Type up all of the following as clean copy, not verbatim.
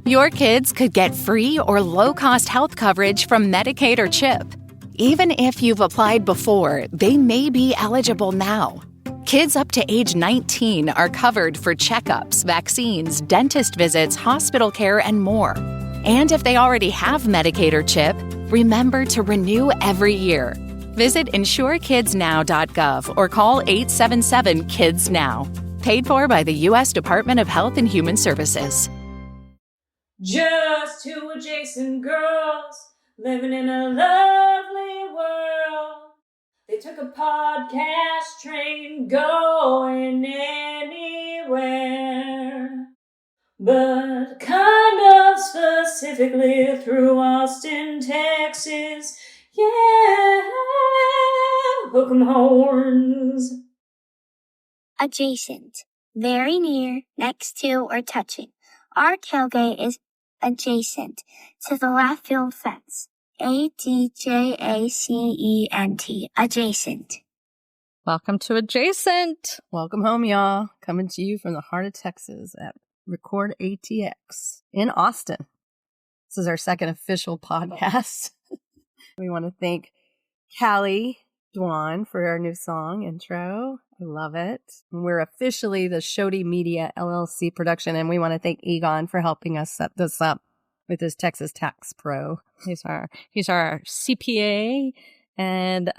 Your kids could get free or low-cost health coverage from Medicaid or CHIP. Even if you've applied before, they may be eligible now. Kids up to age 19 are covered for checkups, vaccines, dentist visits, hospital care, and more. And if they already have Medicaid or CHIP, remember to renew every year. Visit insurekidsnow.gov or call 877-KIDS-NOW. Paid for by the U.S. Department of Health and Human Services. Just two adjacent girls living in a lovely world. They took a podcast train going anywhere, but kind of specifically through Austin, Texas. Yeah, hook 'em horns. Adjacent, very near, next to, or touching. Our tailgate is adjacent to the left field fence. ADJACENT, adjacent. Welcome to Adjacent. Welcome home, y'all. Coming to you from the heart of Texas at Record ATX in Austin. This is our second official podcast. We want to thank Cali, Dwan for our new song intro. I love it. We're officially the ShodyMedia LLC production, and we want to thank Egon for helping us set this up with his Texas Tax Pro. He's our CPA, and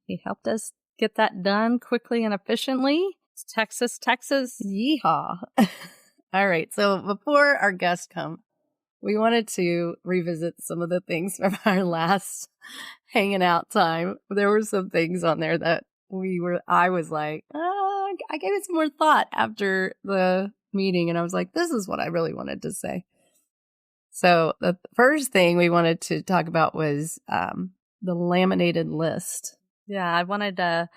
he helped us get that done quickly and efficiently. It's Texas. Yeehaw. All right. So before our guests come, we wanted to revisit some of the things from our last hanging out time. There were some things on there that I was like, I gave it some more thought after the meeting, and I was like, this is what I really wanted to say. So the first thing we wanted to talk about was the laminated list. Yeah, I wanted to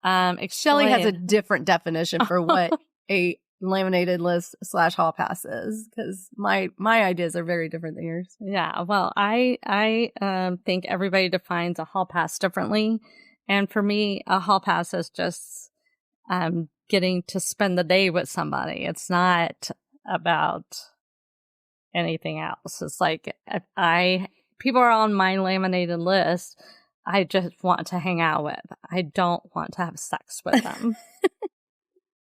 explain. Shelly has a different definition for what a laminated list / hall pass is, because my ideas are very different than yours. Yeah, well, I think everybody defines a hall pass differently. And for me, a hall pass is just getting to spend the day with somebody. It's not about anything else. It's like if people are on my laminated list, I just want to hang out with. I don't want to have sex with them.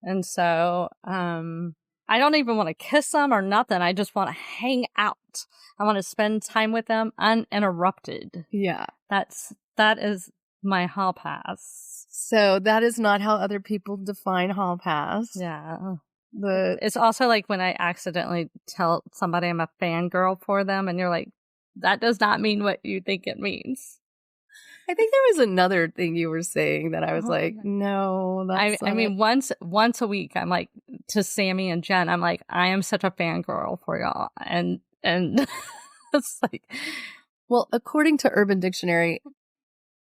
And so I don't even want to kiss them or nothing. I just want to hang out. I want to spend time with them uninterrupted. Yeah. That is my hall pass. So that is not how other people define hall pass. Yeah. It's also like when I accidentally tell somebody I'm a fangirl for them, and you're like, that does not mean what you think it means. I think there was another thing you were saying that I was like, no, that's I mean, once a week, I'm like, to Sammy and Jen, I'm like, I am such a fangirl for y'all. And it's like, well, according to Urban Dictionary,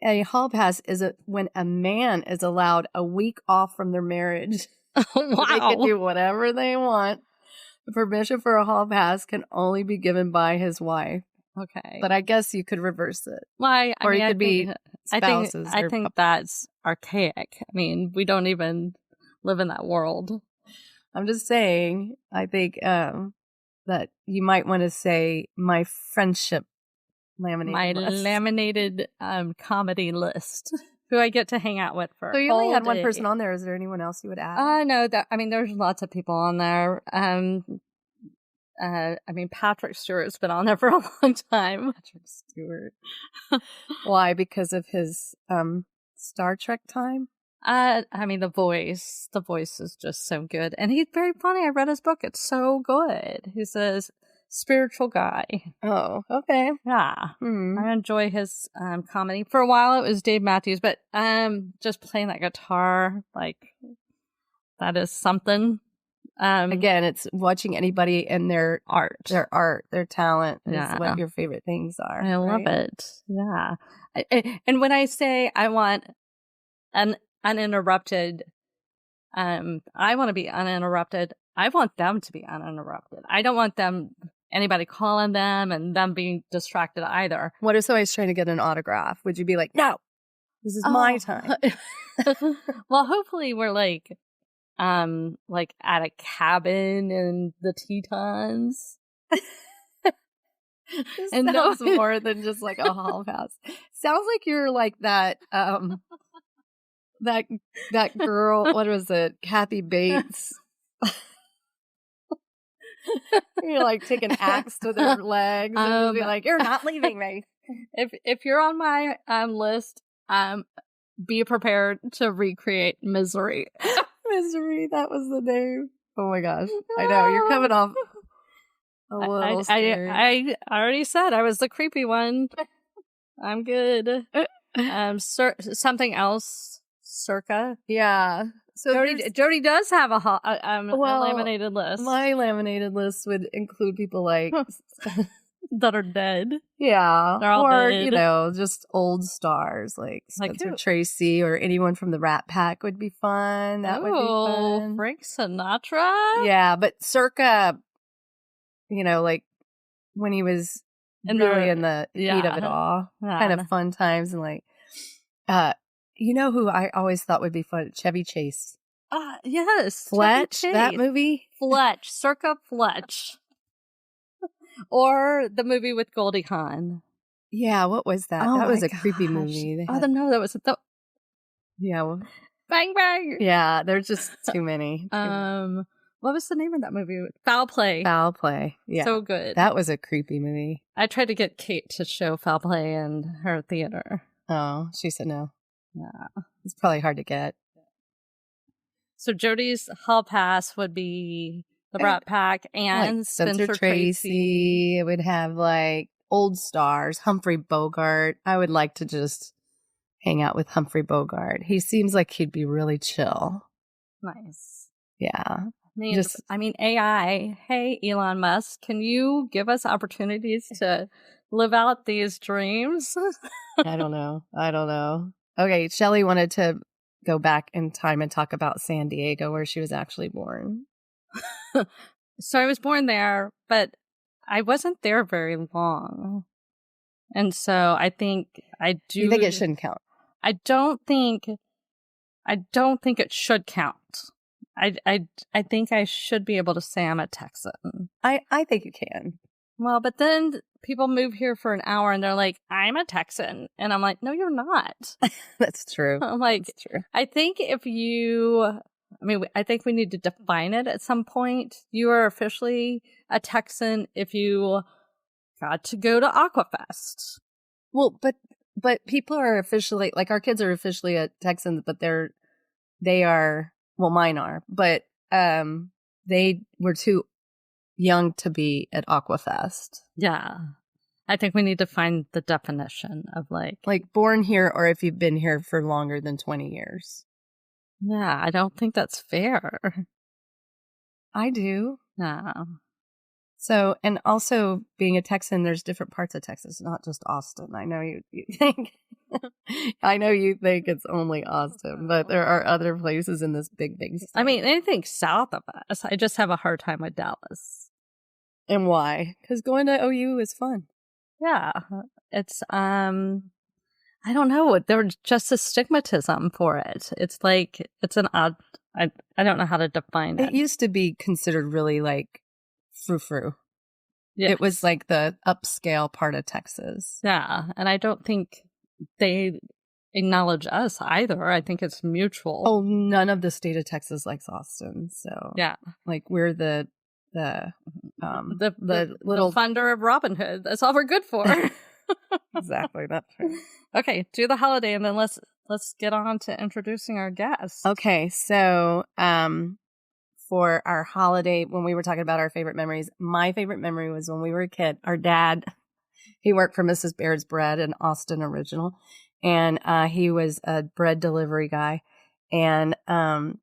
a hall pass is when a man is allowed a week off from their marriage. Wow. They can do whatever they want. The permission for a hall pass can only be given by his wife. Okay. But I guess you could reverse it. Well, or it could be spouses. I think that's archaic. I mean, we don't even live in that world. I'm just saying, I think that you might want to say my friendship laminated list. Laminated comedy list. Who I get to hang out with for. So you only had one person on there. Is there anyone else you would add? No, there's lots of people on there. Patrick Stewart's been on there for a long time. Patrick Stewart. Why? Because of his Star Trek time? The voice is just so good. And he's very funny. I read his book. It's so good. He's a spiritual guy. Oh, okay. Yeah. I enjoy his comedy. For a while it was Dave Matthews, but just playing that guitar, like, that is something. Again, it's watching anybody and their art, their talent is what your favorite things are. I love it. Yeah. And when I say I want an uninterrupted, I want to be uninterrupted. I want them to be uninterrupted. I don't want anybody calling them and them being distracted either. What if somebody's trying to get an autograph? Would you be like, no, this is my time? Well, hopefully we're like at a cabin in the Tetons. This And sounds no- more than just like a hall pass. Sounds like you're like that that girl, what was it? Kathy Bates. You're like take an axe to their legs and be like, "You're not leaving me." If you're on my list, be prepared to recreate Misery. Misery, that was the name. Oh my gosh. I know, you're coming off a little scary. I already said I was the creepy one. I'm good. Something else, circa. Yeah. So Jody does have a well, laminated list. my laminated list would include people like that are dead. yeah, They're all or dead. you know, just old stars like Like Spencer who? Tracy or anyone from the Rat Pack would be fun. That would be fun. Frank Sinatra. Yeah, but circa, you know, like when he was In really the- in the heat of it all, kind of fun times and like, you know who I always thought would be fun? Chevy Chase. Yes, Fletch, Chevy that Chase. movie. Fletch, circa Fletch. Or the movie with Goldie Hawn. Yeah, what was that? Oh that was my a creepy gosh. movie. They Oh, had- no, that was the yeah, well, Bang Bang. yeah. There's just too many. What was the name of that movie? Foul Play. Foul Play. Yeah, So good. that was a creepy movie. I tried to get Kate to show Foul Play in her theater. Oh, she said no. Yeah. It's probably hard to get. So Jody's hall pass would be the Brat Pack and Like Spencer Tracy. It would have like old stars, Humphrey Bogart. I would like to just hang out with Humphrey Bogart. He seems like he'd be really chill. Nice. Yeah. I mean, AI. Hey, Elon Musk, can you give us opportunities to live out these dreams? I don't know. Okay, Shelly wanted to go back in time and talk about San Diego, where she was actually born. So I was born there, but I wasn't there very long. And so I think I do. You think it shouldn't count? I don't think it should count. I think I should be able to say I'm a Texan. I think you can. Well, but then people move here for an hour and they're like, I'm a Texan. And I'm like, no, you're not. That's true. I'm like, That's true. I think I think we need to define it at some point. You are officially a Texan if you got to go to Aquafest. Well, but people are officially, like, our kids are officially a Texans, but they are, well, mine are, but they were too young to be at Aquafest. Yeah. I think we need to find the definition of like born here, or if you've been here for longer than 20 years. Yeah, I don't think that's fair. I do. No. So, and also being a Texan, there's different parts of Texas, not just Austin. I know you think, you think it's only Austin, but there are other places in this big state. I mean, anything south of us. I just have a hard time with Dallas. And why? Because going to OU is fun. Yeah. It's, I don't know. There's just a stigmatism for it. It's like, it's an odd, I don't know how to define it. It used to be considered really like frou-frou. Yes. It was like the upscale part of Texas. Yeah. And I don't think they acknowledge us either. I think it's mutual. Oh, none of the state of Texas likes Austin. So yeah. Like we're the little funder of Robin Hood. That's all we're good for. Exactly. That's true. Okay, do the holiday and then let's get on to introducing our guests. Okay, so for our holiday, when we were talking about our favorite memories, my favorite memory was when we were a kid. Our dad, he worked for Mrs. Baird's Bread, an Austin original, and he was a bread delivery guy. And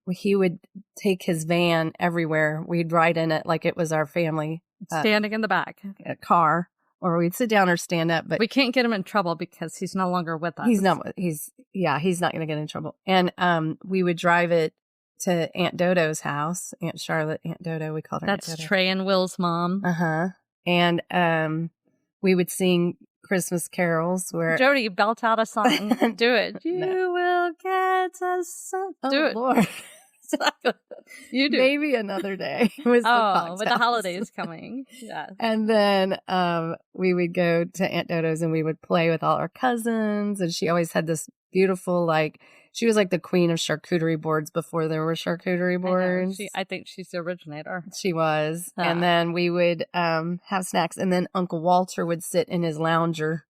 he would take his van everywhere. We'd ride in it like it was our family Standing in the back. car, or we'd sit down or stand up. But we can't get him in trouble because he's no longer with us. He's not going to get in trouble. And we would drive it to Aunt Dodo's house, Aunt Charlotte, Aunt Dodo. We called her. That's Aunt Dodo. Trey and Will's mom. And we would sing Christmas carols where Jody, belt out a song. Do it. You will get us. Do it. Lord. You do. Maybe another day was the Oh, with the cocktails. holidays coming. Yeah. And then we would go to Aunt Dodo's and we would play with all our cousins. And she always had this beautiful, like, she was like the queen of charcuterie boards before there were charcuterie boards. I think she's the originator. She was. And then we would have snacks. And then Uncle Walter would sit in his lounger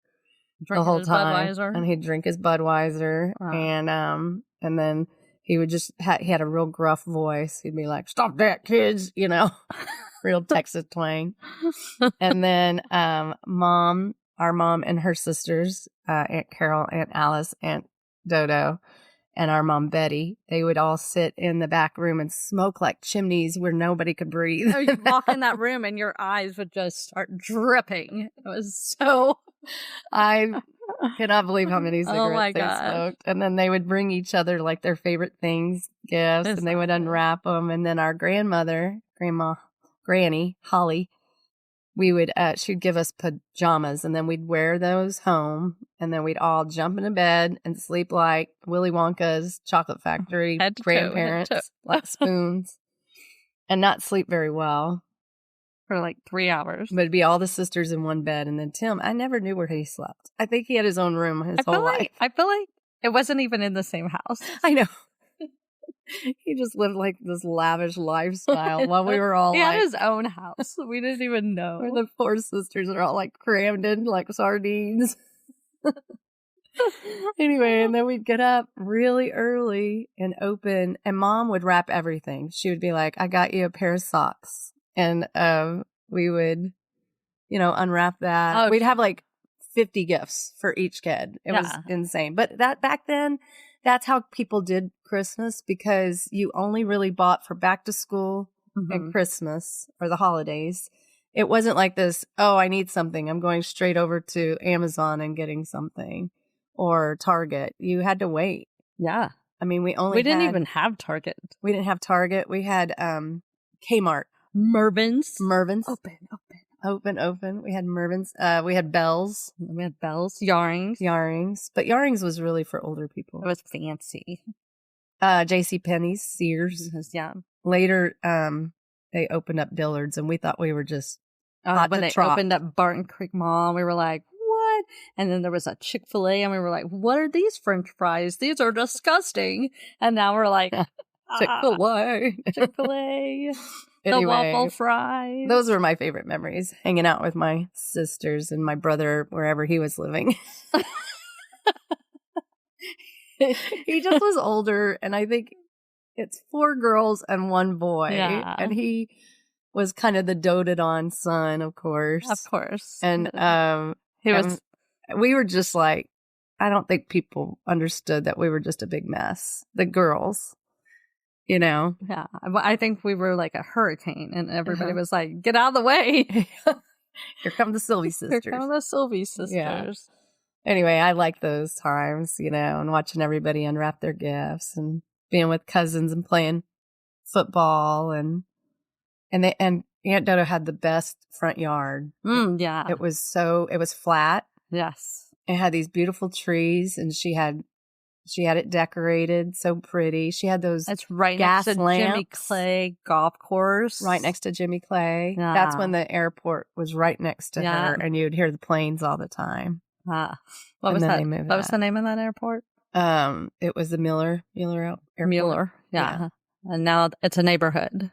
the whole time. Budweiser. And he'd drink his Budweiser. And then he would just, he had a real gruff voice. He'd be like, "Stop that, kids," you know, real Texas twang. And then our mom and her sisters, Aunt Carol, Aunt Alice, Aunt Dodo, and our mom Betty, they would all sit in the back room and smoke like chimneys where nobody could breathe. Oh, you'd walk in that room and your eyes would just start dripping. It was so... I cannot believe how many cigarettes they gosh. smoked. And then they would bring each other like their favorite things, gifts, and they would unwrap them. And then our Granny, Holly, we would, she'd give us pajamas and then we'd wear those home. And then we'd all jump into bed and sleep like Willy Wonka's chocolate factory Head to toe, grandparents, head to toe. like spoons, and not sleep very well. For like 3 hours. But it'd be all the sisters in one bed. And then Tim, I never knew where he slept. I think he had his own room his whole life. I feel like it wasn't even in the same house. I know. He just lived like this lavish lifestyle while we were all he like... had his own house. We didn't even know. Where the four sisters are all like crammed in like sardines. Anyway, and then we'd get up really early and open. And Mom would wrap everything. She would be like, "I got you a pair of socks." And we would, unwrap that. Oh, We'd have like 50 gifts for each kid. It was insane. But that back then, that's how people did Christmas, because you only really bought for back to school and Christmas or the holidays. It wasn't like this, "Oh, I need something. I'm going straight over to Amazon and getting something," or Target. You had to wait. Yeah. I mean, we didn't even have Target. We didn't have Target. We had Kmart. Mervyn's. Open. We had Mervyn's. We had Bells. Yarrings. But Yarrings was really for older people. It was fancy. J.C. Penney's, Sears. Yeah. Later, they opened up Dillard's, and we thought we were just hot when to they trot. opened up Barton Creek Mall, we were like, "What?" And then there was a Chick-fil-A, and we were like, "What are these French fries? These are disgusting." And now we're like, Chick-fil-A. Chick-fil-A. Anyway, The waffle fries. Those were my favorite memories, hanging out with my sisters and my brother wherever he was living. He just was older, and I think it's 4 girls and 1 boy. Yeah. And he was kind of the doted on son, of course. Of course. And we were just like, I don't think people understood that we were just a big mess. The girls. Yeah. I think we were like a hurricane, and everybody was like, "Get out of the way." Here come the Silvey sisters. Here come the Silvey sisters. Yeah. Anyway, I like those times, and watching everybody unwrap their gifts and being with cousins and playing football and Aunt Dodo had the best front yard. Yeah. It was flat. Yes. It had these beautiful trees, and she had it decorated so pretty. She had those It's right gas next to lamps. Jimmy Clay Golf Course. Right next to Jimmy Clay. Yeah. That's when the airport was right next to Yeah. her, and you'd hear the planes all the time. What And was then that? they moved What was that. the name of that airport? It was the Mueller Airport. Mueller. Yeah. And now it's a neighborhood.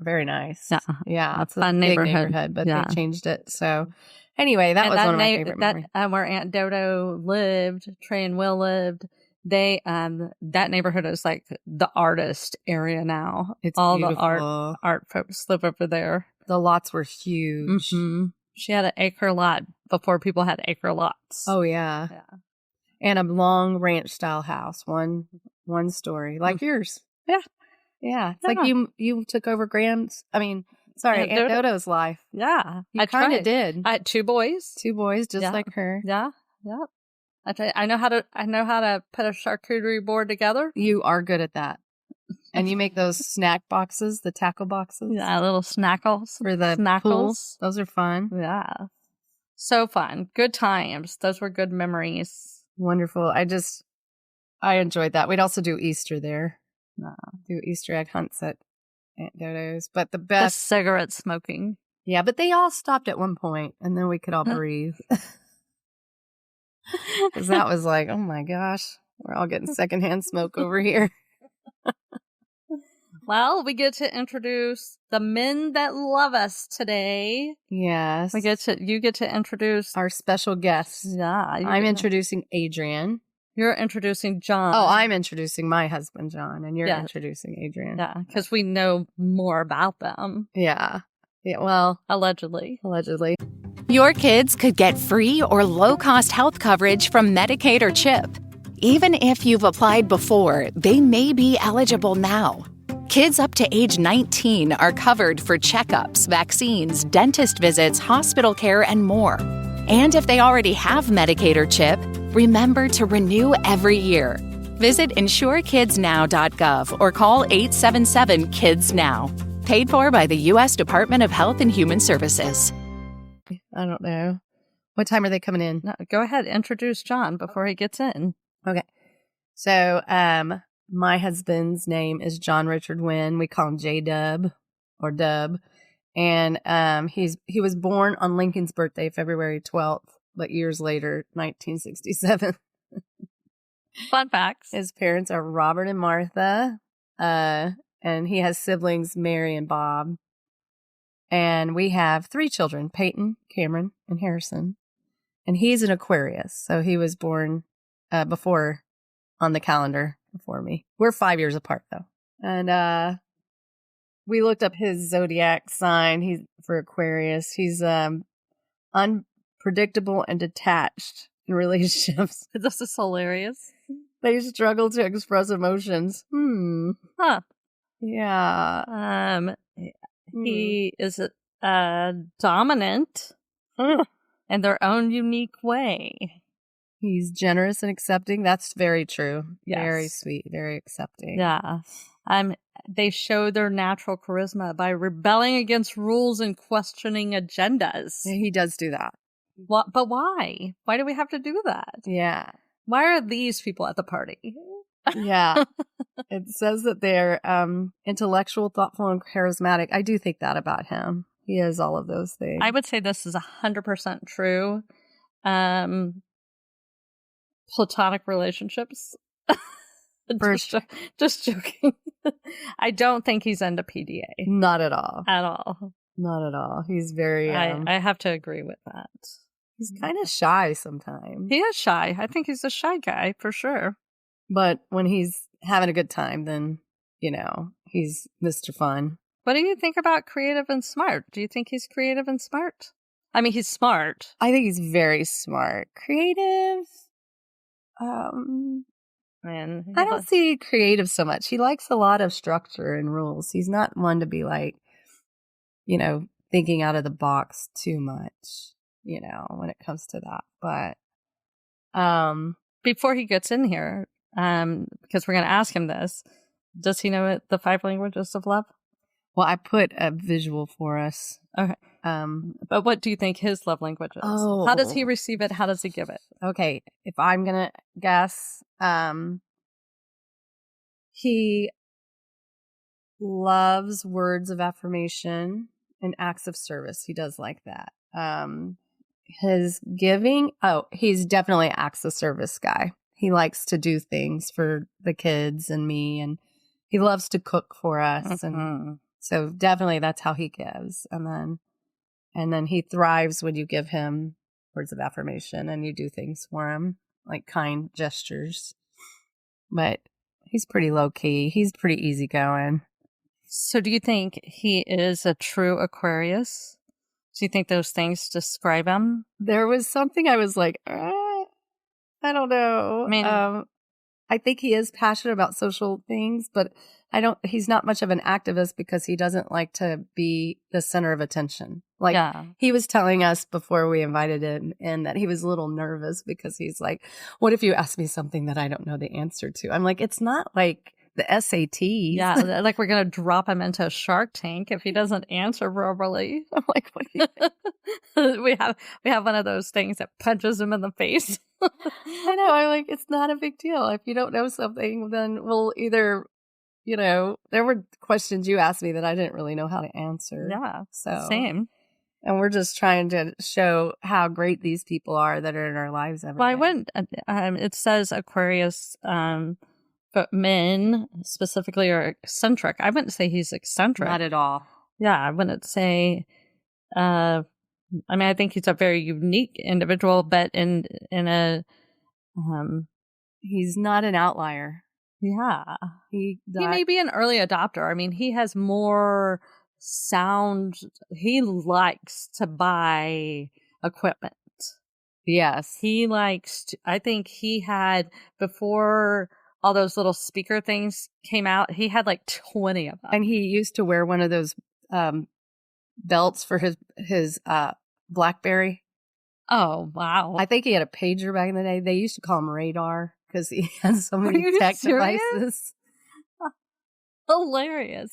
Very nice. Yeah. Yeah. It's a fun big neighborhood. but Yeah. they changed it. So anyway, that was one of my favorite memories. Where Aunt Dodo lived, Trey and Will lived. They that neighborhood is like the artist area now. It's all beautiful. the art folks live over there. The lots were huge. Mm-hmm. She had an acre lot before people had acre lots. Oh yeah. And a long ranch style house, one story, like yours. Yeah. Yeah. It's like you took over Aunt Dodo's life. Yeah. You kind of did. I had 2 boys. 2 boys, just like her. Yeah. Yeah. I know how to put a charcuterie board together. You are good at that. And you make those snack boxes, the tackle boxes. Yeah, little snackles. For the snackles. pool. Those are fun. Yeah. So fun. Good times. Those were good memories. Wonderful. I enjoyed that. We'd also do Easter there. No, do Easter egg hunts at Aunt Dodo's. But the The best, cigarette smoking. yeah, but they all stopped at one point, and then we could all breathe. Because that was like, oh my gosh, we're all getting secondhand smoke over here. Well, we get to introduce the men that love us today. Yes. You get to introduce our special guests. Yeah. I'm introducing Adrian. You're introducing John. Oh, I'm introducing my husband, John, and you're Yeah. introducing Adrian. Yeah, because we know more about them. Yeah. Yeah, well, Allegedly. Your kids could get free or low-cost health coverage from Medicaid or CHIP. Even if you've applied before, they may be eligible now. Kids up to age 19 are covered for checkups, vaccines, dentist visits, hospital care, and more. And if they already have Medicaid or CHIP, remember to renew every year. Visit insurekidsnow.gov or call 877-KIDS-NOW. Paid for by the U.S. Department of Health and Human Services. I don't know. What time are they coming in? No, go ahead, introduce John before he gets in. Okay. So, my husband's name is John Richard Wynn. We call him J-Dub or Dub. And he was born on Lincoln's birthday, February 12th, but years later, 1967. Fun facts. His parents are Robert and Martha, and he has siblings Mary and Bob. And we have 3 children, Peyton, Cameron, and Harrison. And he's an Aquarius, so he was born before on the calendar before me. We're 5 years apart, though. And we looked up his zodiac sign. He's for Aquarius. He's unpredictable and detached in relationships. This is hilarious. They struggle to express emotions. Huh. Yeah. He is dominant in their own unique way. He's generous and accepting. That's very true. Yes. Very sweet. Very accepting. Yeah. They show their natural charisma by rebelling against rules and questioning agendas. He does do that. What? But why? Why do we have to do that? Yeah. Why are these people at the party? Yeah. It says that they're intellectual, thoughtful, and charismatic. I do think that about him. He is all of those things. I would say this is 100% true. Platonic relationships. Just joking. I don't think he's into PDA. Not at all. At all. Not at all. He's very... I have to agree with that. He's kind of shy sometimes. He is shy. I think he's a shy guy, for sure. But when he's having a good time, then, he's Mr. Fun. What do you think about creative and smart? Do you think he's creative and smart? I mean, he's smart. I think he's very smart. Creative? Man, I don't see creative so much. He likes a lot of structure and rules. He's not one to be like, thinking out of the box too much, when it comes to that. But before he gets in here, because we're going to ask him this, does he know the 5 languages of love? Well, I put a visual for us. Okay. But what do you think his love language is? Oh. How does he receive it? How does he give it? Okay. If I'm going to guess, he loves words of affirmation and acts of service. He does like that. His giving, he's definitely an acts of service guy. He likes to do things for the kids and me, and he loves to cook for us. Mm-hmm. And so definitely that's how he gives. And then he thrives when you give him words of affirmation and you do things for him, like kind gestures. But he's pretty low key. He's pretty easygoing. So do you think he is a true Aquarius? Do you think those things describe him? There was something I was like, I don't know. I mean, I think he is passionate about social things, but he's not much of an activist because he doesn't like to be the center of attention. Like, He was telling us before we invited him in that he was a little nervous because he's like, what if you ask me something that I don't know the answer to? I'm like, it's not like the SATs. Yeah, like we're going to drop him into a Shark Tank if he doesn't answer properly. I'm like, what do you think? we have one of those things that punches him in the face. I know. I'm like, it's not a big deal. If you don't know something, then we'll either there were questions you asked me that I didn't really know how to answer. Yeah, So same. And we're just trying to show how great these people are that are in our lives every Well, I day. wouldn't. It says Aquarius, but men specifically are eccentric. I wouldn't say he's eccentric. Not at all. Yeah, I wouldn't say. I think he's a very unique individual, but in a, He's not an outlier. yeah, He may be an early adopter. I mean, he has more sound. He likes to buy equipment. Yes. He likes to, I think he had, before all those little speaker things came out, he had like 20 of them. And he used to wear one of those belts for his BlackBerry. Oh, wow. I think he had a pager back in the day. They used to call him Radar because he had so many you tech serious? devices. Hilarious.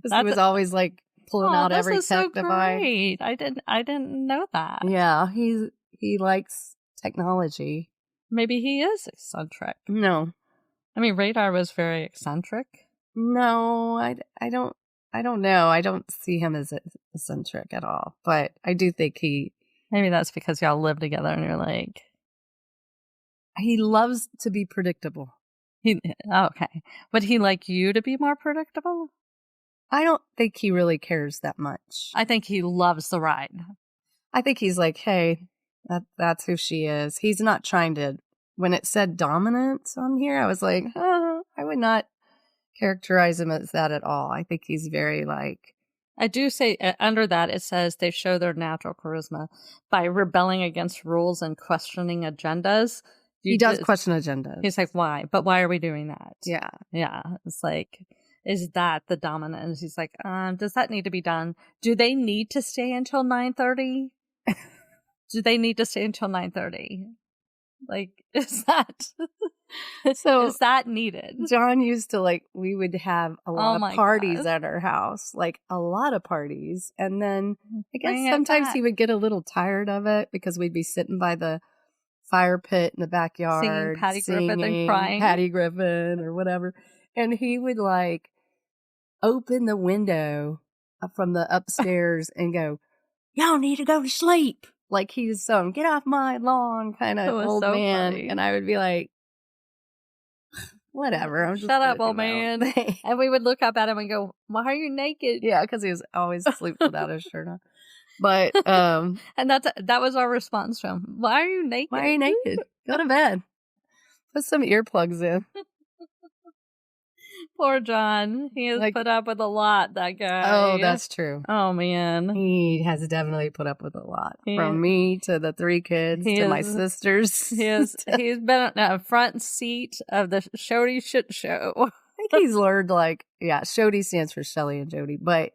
He was always like pulling out this every is tech so device. great. I didn't know that. Yeah, he likes technology. Maybe he is eccentric. No. I mean, Radar was very eccentric. No, I don't know. I don't see him as eccentric at all. But I do think Maybe that's because y'all live together and you're like, he loves to be predictable. Okay. Would he like you to be more predictable? I don't think he really cares that much. I think he loves the ride. I think he's like, hey, that's who she is. He's not trying to. When it said dominance on here, I was like, I would not characterize him as that at all. I think he's very like. I do say under that it says they show their natural charisma by rebelling against rules and questioning agendas. He does question agendas. He's like, why? But why are we doing that? Yeah. Yeah. It's like, is that the dominance? He's like, does that need to be done? Do they need to stay until 9:30? Do they need to stay until 9:30? Like, is that needed? John used to we would have a lot of parties God. at our house, like a lot of parties. And then I guess Bring it sometimes back. he would get a little tired of it because we'd be sitting by the fire pit in the backyard Singing Patty Griffin and crying. Patty Griffin or whatever. And he would open the window from the upstairs and go, y'all need to go to sleep. Like he's some get off my lawn kind of old so man. funny. And I would be like, whatever. I'm just Shut up, gonna old do my own man. thing. And we would look up at him and go, why are you naked? Yeah, because he was always asleep without his shirt on. But And that was our response to him. Why are you naked? why are you naked? Go to bed. Put some earplugs in. Poor John. He has put up with a lot, that guy. Oh, that's true. Oh, man. He has definitely put up with a lot. He From me to the 3 kids to my sisters. He's been in a front seat of the Shody shit show. I think he's learned Shody stands for Shelly and Jody, but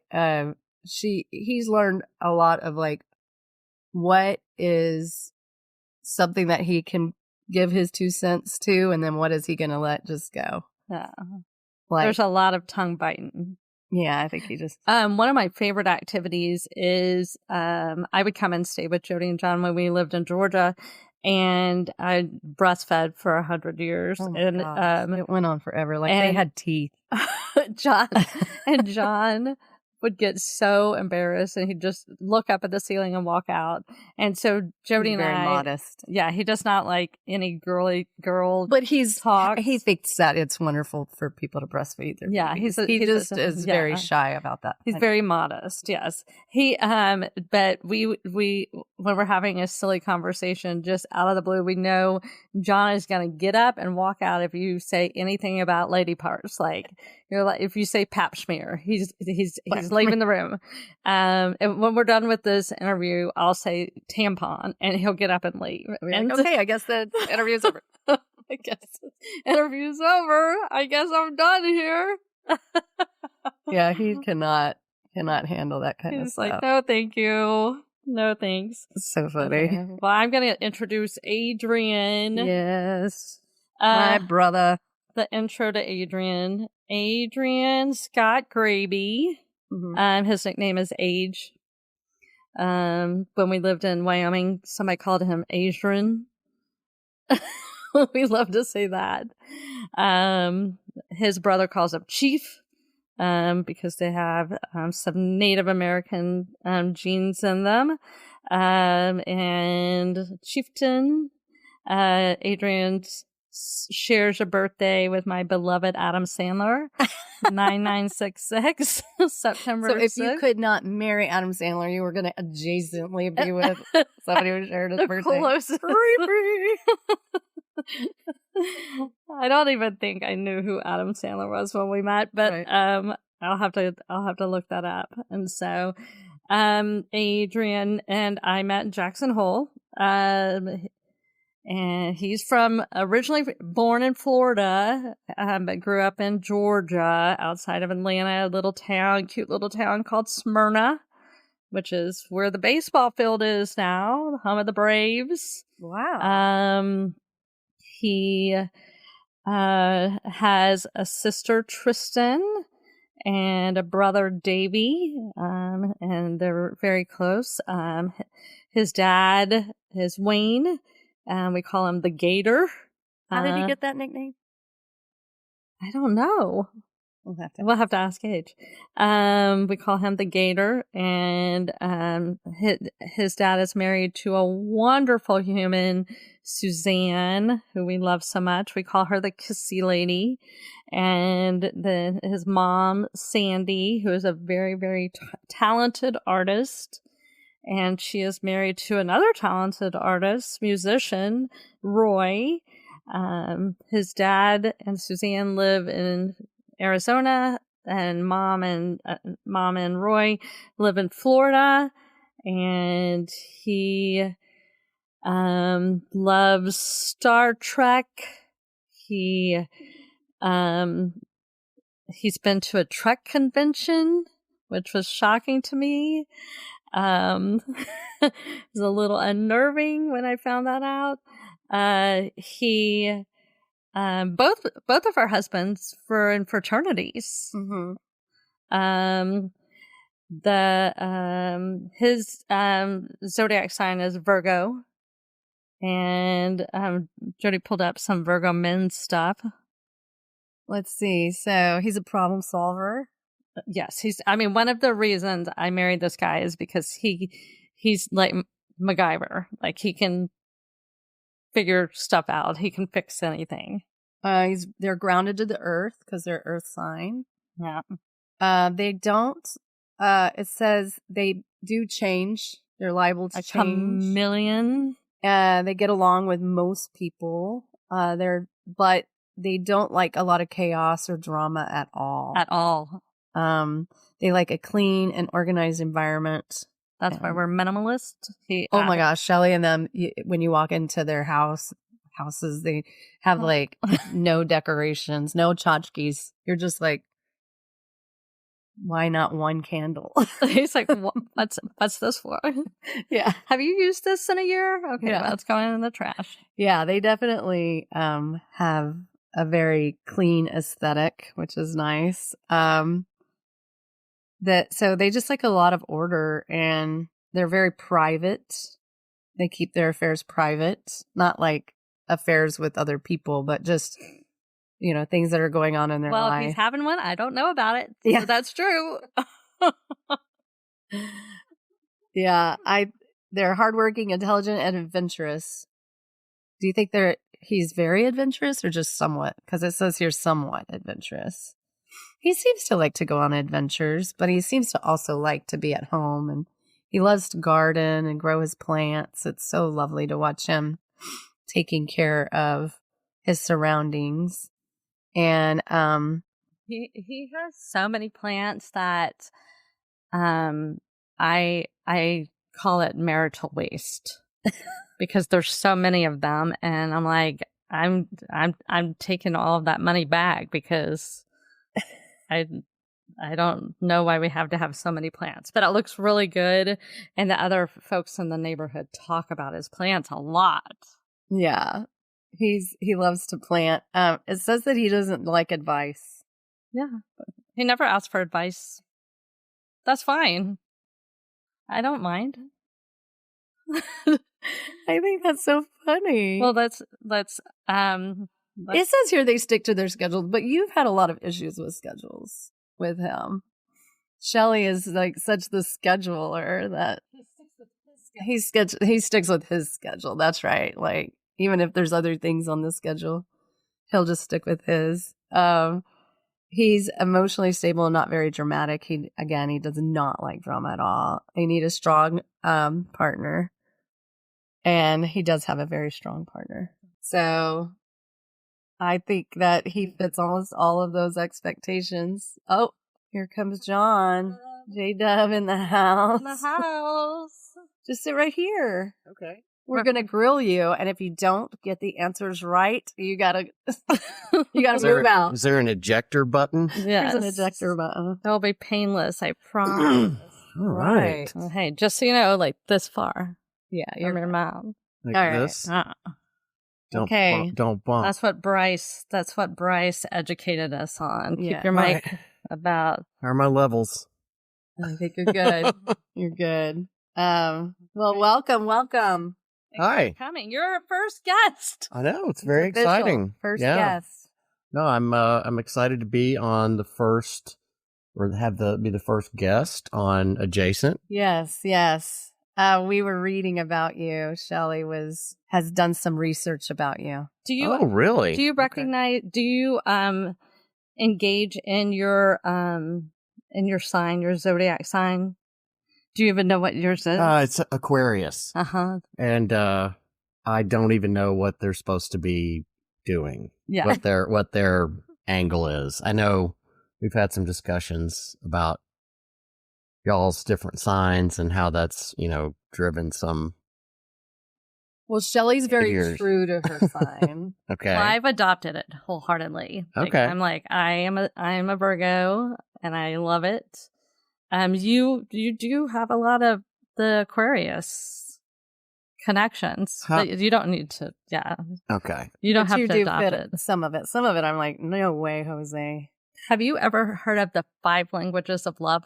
he's learned a lot of what is something that he can give his 2 cents to, and then what is he going to let just go? Yeah. There's a lot of tongue biting. Yeah, I think he just. One of my favorite activities is I would come and stay with Jody and John when we lived in Georgia, and I breastfed for 100 years. Oh my and gosh. It went on forever. They had teeth. John would get so embarrassed, and he'd just look up at the ceiling and walk out. And so Jody and very I, modest. Yeah, he does not like any girl. But he thinks that it's wonderful for people to breastfeed their babies. He is very shy about that. He's very modest. Yes, but we when we're having a silly conversation just out of the blue, we know John is going to get up and walk out if you say anything about lady parts. If you say pap smear, he's leaving the room. And when we're done with this interview, I'll say tampon, and he'll get up and leave. Okay, I guess the interview's over. I guess interview's over. I guess I'm done here. Yeah, he cannot handle that kind of stuff. He's like, no, thank you. No, thanks. It's so funny. Okay. Well, I'm going to introduce Adrian. Yes. My brother. The intro to Adrian. Adrian Scott Grabe. Mm-hmm. His nickname is Age. When we lived in Wyoming, somebody called him Adrian. We love to say that. his brother calls him Chief, because they have some Native American genes in them. And Chieftain, Adrian shares a birthday with my beloved Adam Sandler, 9966, September 6th. So if you could not marry Adam Sandler, you were going to adjacently be with somebody who shared his birthday. Closest. I don't even think I knew who Adam Sandler was when we met, but right. I'll have to look that up. And so Adrian and I met in Jackson Hole. And he's originally born in Florida, but grew up in Georgia, outside of Atlanta, cute little town called Smyrna, which is where the baseball field is now, the home of the Braves. Wow. He has a sister, Tristan, and a brother, Davy, and they're very close. His dad is Wayne. We call him the Gator. How did he get that nickname? I don't know. We'll have to ask Age. We call him the Gator, and his dad is married to a wonderful human, Suzanne, who we love so much. We call her the Kissy Lady, and his mom, Sandy, who is a very, very talented artist. And she is married to another talented artist, musician, Roy. His dad and Suzanne live in Arizona, and mom and Roy live in Florida. And he loves Star Trek. He's been to a Trek convention, which was shocking to me. It was a little unnerving when I found that out. Both of our husbands were in fraternities. Mm-hmm. His zodiac sign is Virgo, and Jody pulled up some Virgo men's stuff. Let's see. So he's a problem solver. Yes, one of the reasons I married this guy is because he's like MacGyver. Like, he can figure stuff out. He can fix anything. They're grounded to the earth because they're earth sign. Yeah. They don't. It says they do change. They're liable to change. Chameleon. They get along with most people. But they don't like a lot of chaos or drama at all. At all. They like a clean and organized environment. That's why we're minimalist. Oh my gosh, Shelly and them, when you walk into their houses, they have like no decorations, no tchotchkes. You're just like, why not one candle? He's like, what's this for? Yeah. Have you used this in a year? Okay, yeah. Well, it's going in the trash. Yeah, they definitely have a very clean aesthetic, which is nice. So they just like a lot of order, and they're very private. They keep their affairs private, not like affairs with other people, but just, things that are going on in their life. Well, if he's having one, I don't know about it. Yeah, so that's true. Yeah, they're hardworking, intelligent, and adventurous. Do you think he's very adventurous or just somewhat? Because it says here somewhat adventurous. He seems to like to go on adventures, but he seems to also like to be at home, and he loves to garden and grow his plants. It's so lovely to watch him taking care of his surroundings. And he has so many plants that I call it marital waste because there's so many of them, and I'm like, I'm taking all of that money back because I don't know why we have to have so many plants, but it looks really good. And the other folks in the neighborhood talk about his plants a lot. Yeah, he loves to plant. It says that he doesn't like advice. Yeah, he never asks for advice. That's fine. I don't mind. I think that's so funny. Well, It says here they stick to their schedule, but you've had a lot of issues with schedules with him. Shelly is like such the scheduler that he sticks with his schedule. That's right. Like even if there's other things on the schedule, he'll just stick with his. He's emotionally stable and not very dramatic. He does not like drama at all. They need a strong partner. And he does have a very strong partner. So I think that he fits almost all of those expectations. Oh, here comes John. J-Dub in the house. Just sit right here. Okay. We're going to grill you. And if you don't get the answers right, you got to move out. Is there an ejector button? Yes. There's an ejector button. It'll be painless, I promise. All right. Well, hey, just so you know, like this far. Yeah, You're your mom. Like All right. this. Okay. Don't bump. That's what Bryce educated us on. Yeah. Keep your mic about. How are my levels? I think you're good. You're good. Well, welcome. Hi. Coming. You're our first guest. I know, it's very Official. exciting. First Yeah. guest. No, I'm excited to be on the first, or be the first guest on Adjacent. Yes. We were reading about you. Shelly has done some research about you. Do you? Oh, really? Do you recognize? Do you engage in your sign, your zodiac sign? Do you even know what yours is? It's Aquarius. And I don't even know what they're supposed to be doing. Yeah. What their angle is. I know we've had some discussions about y'all's different signs and how that's, driven some. Well, Shelly's very Figures. true to her sign. Okay. well, I've adopted it wholeheartedly. Like, Okay. I'm like I am a Virgo, and I love it. You do have a lot of the Aquarius connections. But you don't need to. Yeah. Okay. You don't But have to do adopt fit it. some of it. Some of it, I'm like, no way, Jose. Have you ever heard of the 5 languages of love?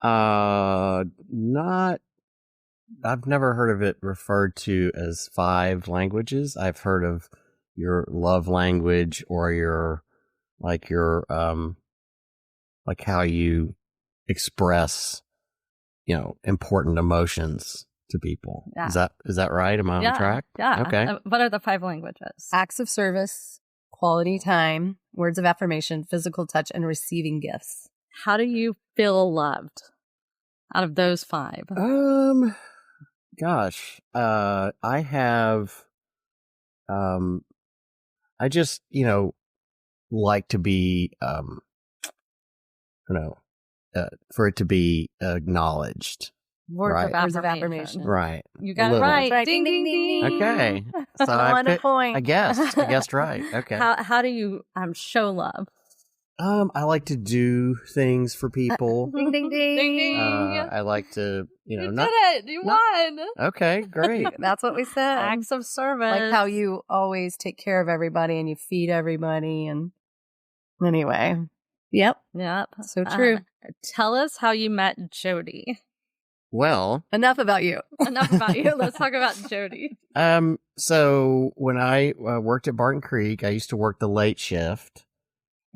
I've never heard of it referred to as 5 languages. I've heard of your love language or your like how you express, important emotions to people. Yeah. Is that right? Am I on track? Yeah. Okay. What are the 5 languages? Acts of service, quality time, words of affirmation, physical touch, and receiving gifts. How do you feel loved out of those 5? Gosh, I have, I just, like to be, for it to be acknowledged. Words Right. of affirmation. Right. You got it Little. right. Right. Ding, ding, ding. Okay. So One point. I guessed right. Okay. How do you show love? I like to do things for people. Ding, ding, ding. Ding, ding. I like to, You did not. it. You won. Okay, great. That's what we said. Acts of service. Like how you always take care of everybody and you feed everybody. And anyway. Yep. Yep. So true. Tell us how you met Jody. Well, Enough about you. Enough about you. Let's talk about Jody. so when I worked at Barton Creek, I used to work the late shift.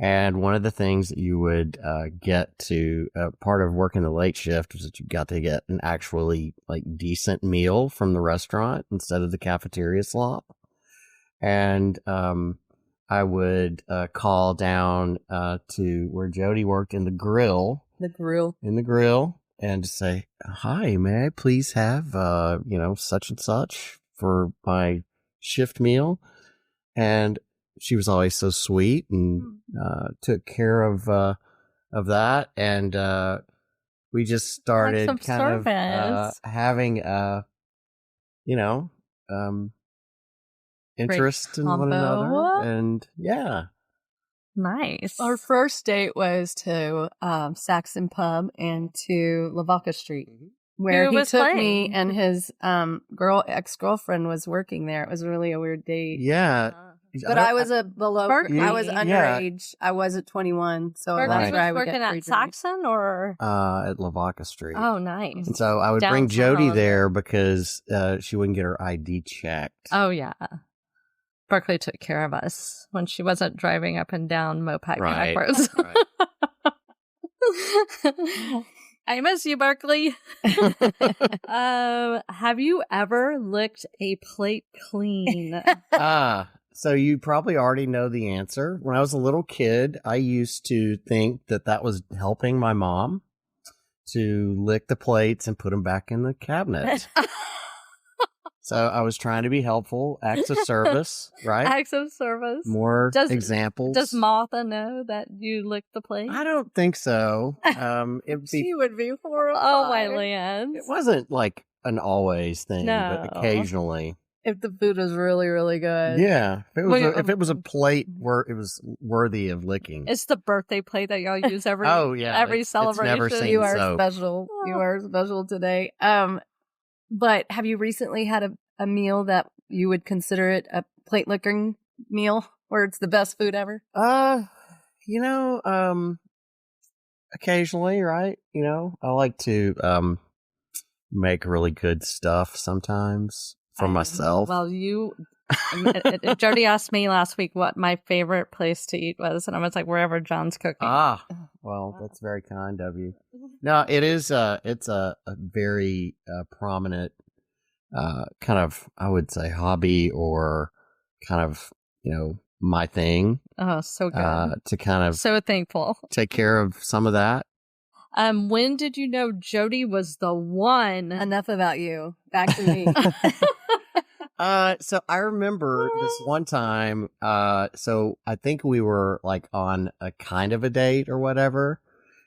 And one of the things that you would get to, part of working the late shift was that you got to get an actually decent meal from the restaurant instead of the cafeteria slop. And I would call down to where Jody worked in the grill. In the grill. And say, hi, may I please have, such and such for my shift meal? And she was always so sweet and took care of that. And we just started kind of having interest in one another. And yeah. Nice. Our first date was to Saxon Pub and to Lavaca Street, where he took me, and his ex-girlfriend was working there. It was really a weird date. Yeah. But I was I was underage. I wasn't 21, so Berkeley that's where I was would working get free at drinks. Saxon or at Lavaca Street. Oh, nice. And so I would bring Jody Downtown. there because she wouldn't get her ID checked. Oh yeah. Berkeley took care of us when she wasn't driving up and down Mopac Right. backwards. Right. I miss you, Berkeley. Have you ever licked a plate clean? So you probably already know the answer. When I was a little kid, I used to think that was helping my mom to lick the plates and put them back in the cabinet. So I was trying to be helpful. Acts of service, right? Acts of service. More examples. Does Martha know that you licked the plate? I don't think so. She would be horrified. Oh, my land. It wasn't like an always thing, No. but occasionally. If the food was really, really good. Yeah, if it was a plate where it was worthy of licking. It's the birthday plate that y'all use every it's celebration. never seen You are soap. special. You are special today. But have you recently had a meal that you would consider it a plate licking meal, where it's the best food ever? Occasionally, right? I like to make really good stuff sometimes for myself. Well, Jody asked me last week what my favorite place to eat was, and I was like, wherever John's cooking. Well, that's very kind of you. No, it is. It's a very prominent kind of, I would say, hobby or kind of my thing. Oh, so good. To kind of so thankful. Take care of some of that. When did you know Jody was the one? Enough about you. Back to me. So I remember this one time, so I think we were like on a kind of a date or whatever.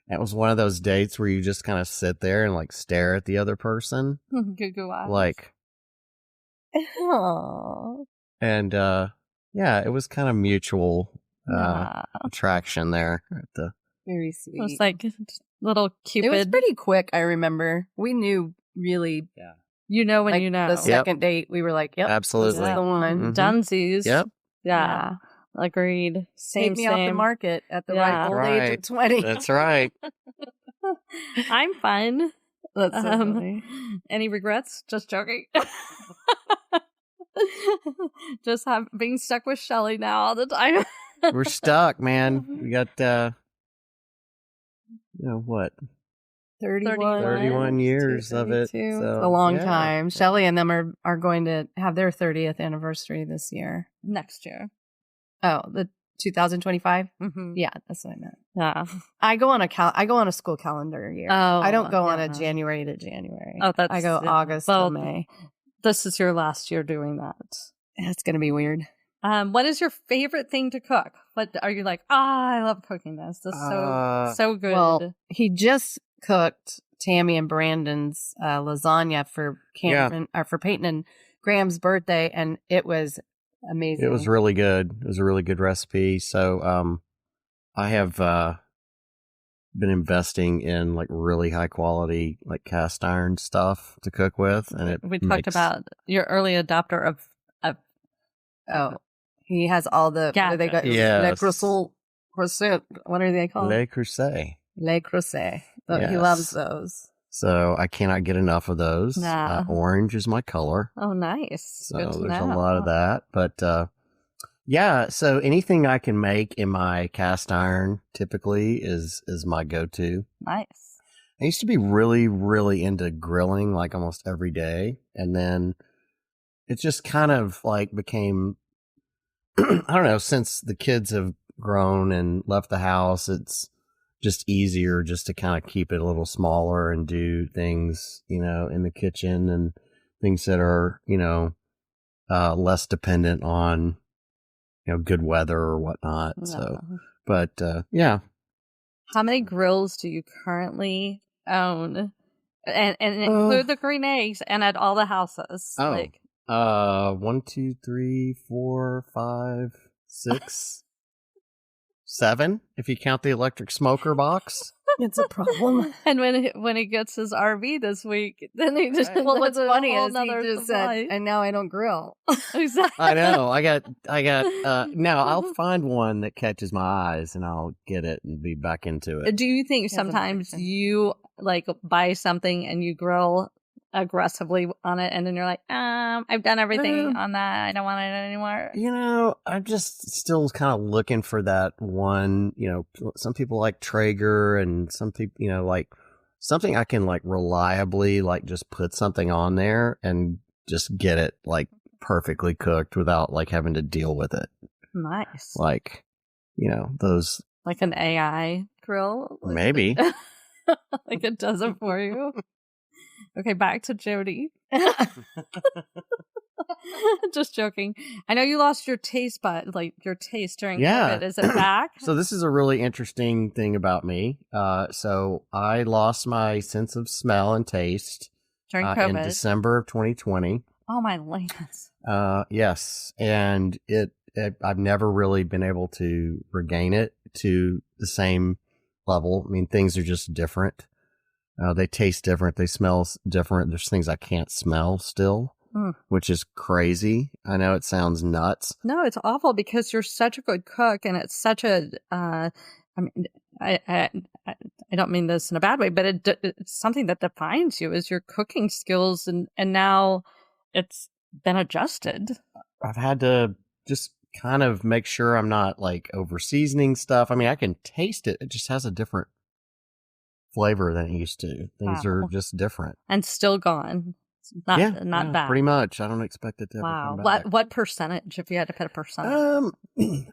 It was one of those dates where you just kind of sit there and like stare at the other person. Goo eyes. Like, Aww. And, yeah, it was kind of mutual, attraction there at the. Very sweet. It was like little Cupid. It was pretty quick, I remember. We knew really. Yeah. You know when like you know. The second date, we were like, yep. Absolutely. This is the one. Mhm. Dunsies. Yep. Yeah. Agreed. Take me off the market at the right old age of 20. That's right. I'm fine. That's so funny. Any regrets? Just joking. Just being stuck with Shelly now all the time. We're stuck, man. We got, what? 31 years of it. So, it's a long time. Shelly and them are going to have their 30th anniversary this year. Next year. Oh, the 2025? Mm-hmm. Yeah, that's what I meant. Yeah. I go on a school calendar year. Oh, I don't go on a January to January. Oh, I go August to May. This is your last year doing that. It's going to be weird. What is your favorite thing to cook? What are you like? I love cooking this. This is so good. Well, he just cooked Tammy and Brandon's lasagna for for Peyton and Graham's birthday, and it was amazing. It was really good. It was a really good recipe. So, I have been investing in like really high quality like cast iron stuff to cook with, and we talked about your early adopter of he has all the what do they got? Yes. Croissant. What are they called? Le Creuset. Le Creuset. Yes. He loves those. So I cannot get enough of those. Nah. Orange is my color. Oh, nice. So Good to there's know. a lot of that. But yeah, so anything I can make in my cast iron typically is my go-to. Nice. I used to be really, really into grilling like almost every day. And then it just kind of like became, I don't know, since the kids have grown and left the house, it's just easier just to kind of keep it a little smaller and do things, in the kitchen and things that are, less dependent on, good weather or whatnot. No. So, but, yeah. How many grills do you currently own? And include the green eggs and at all the houses. Oh. Like 1, 2, 3, 4, 5, 6, 7, if you count the electric smoker box. It's a problem. And when he gets his RV this week, then he just Well, what's funny is he another just supply. said, and now I don't grill. Exactly. I know. I got. Now I'll find one that catches my eyes, and I'll get it and be back into it. Do you think He has an sometimes addiction. you like buy something and you grill aggressively on it, and then you're like, I've done everything on that. I don't want it anymore. I'm just still kind of looking for that one. Some people like Traeger, and some people, like something I can like reliably like just put something on there and just get it like perfectly cooked without like having to deal with it. Nice. Like, those. Like an AI grill? Maybe. Like it does it for you. Okay, back to Jody. Just joking. I know you lost your taste your taste during COVID. Is it back? So this is a really interesting thing about me. So I lost my sense of smell and taste during COVID in December of 2020. Oh my lands. Yes, and I've never really been able to regain it to the same level. I mean, things are just different. They taste different. They smell different. There's things I can't smell still, which is crazy. I know it sounds nuts. No, it's awful because you're such a good cook, and it's such a. I mean, I don't mean this in a bad way, but it's something that defines you is your cooking skills, and now it's been adjusted. I've had to just kind of make sure I'm not like over seasoning stuff. I mean, I can taste it. It just has a different flavor than it used to. Things are just different. And still gone. Not bad. Pretty much. I don't expect it to ever come back. What percentage, if you had to put a percentage?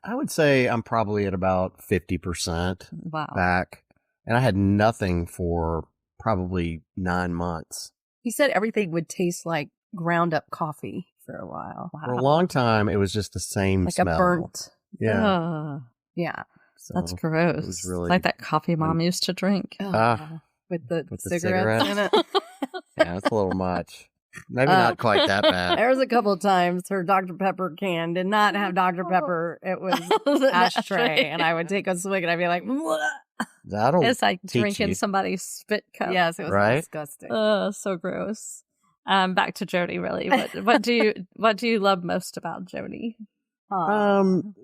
I would say I'm probably at about 50% back. And I had nothing for probably 9 months. He said everything would taste like ground up coffee for a while. For a long time, it was just the same like smell. A burnt. Yeah. Yeah. So that's gross. It was really like that coffee mom used to drink. With the cigarettes in it. Yeah, it's a little much. Maybe not quite that bad. There was a couple of times her Dr. Pepper can did not have Dr. Pepper. It was ashtray. And I would take a swig and I'd be like, that'll it's like drinking you. Somebody's spit cup. Yes, it was disgusting. So gross. Back to Jody, really. What do you love most about Jody?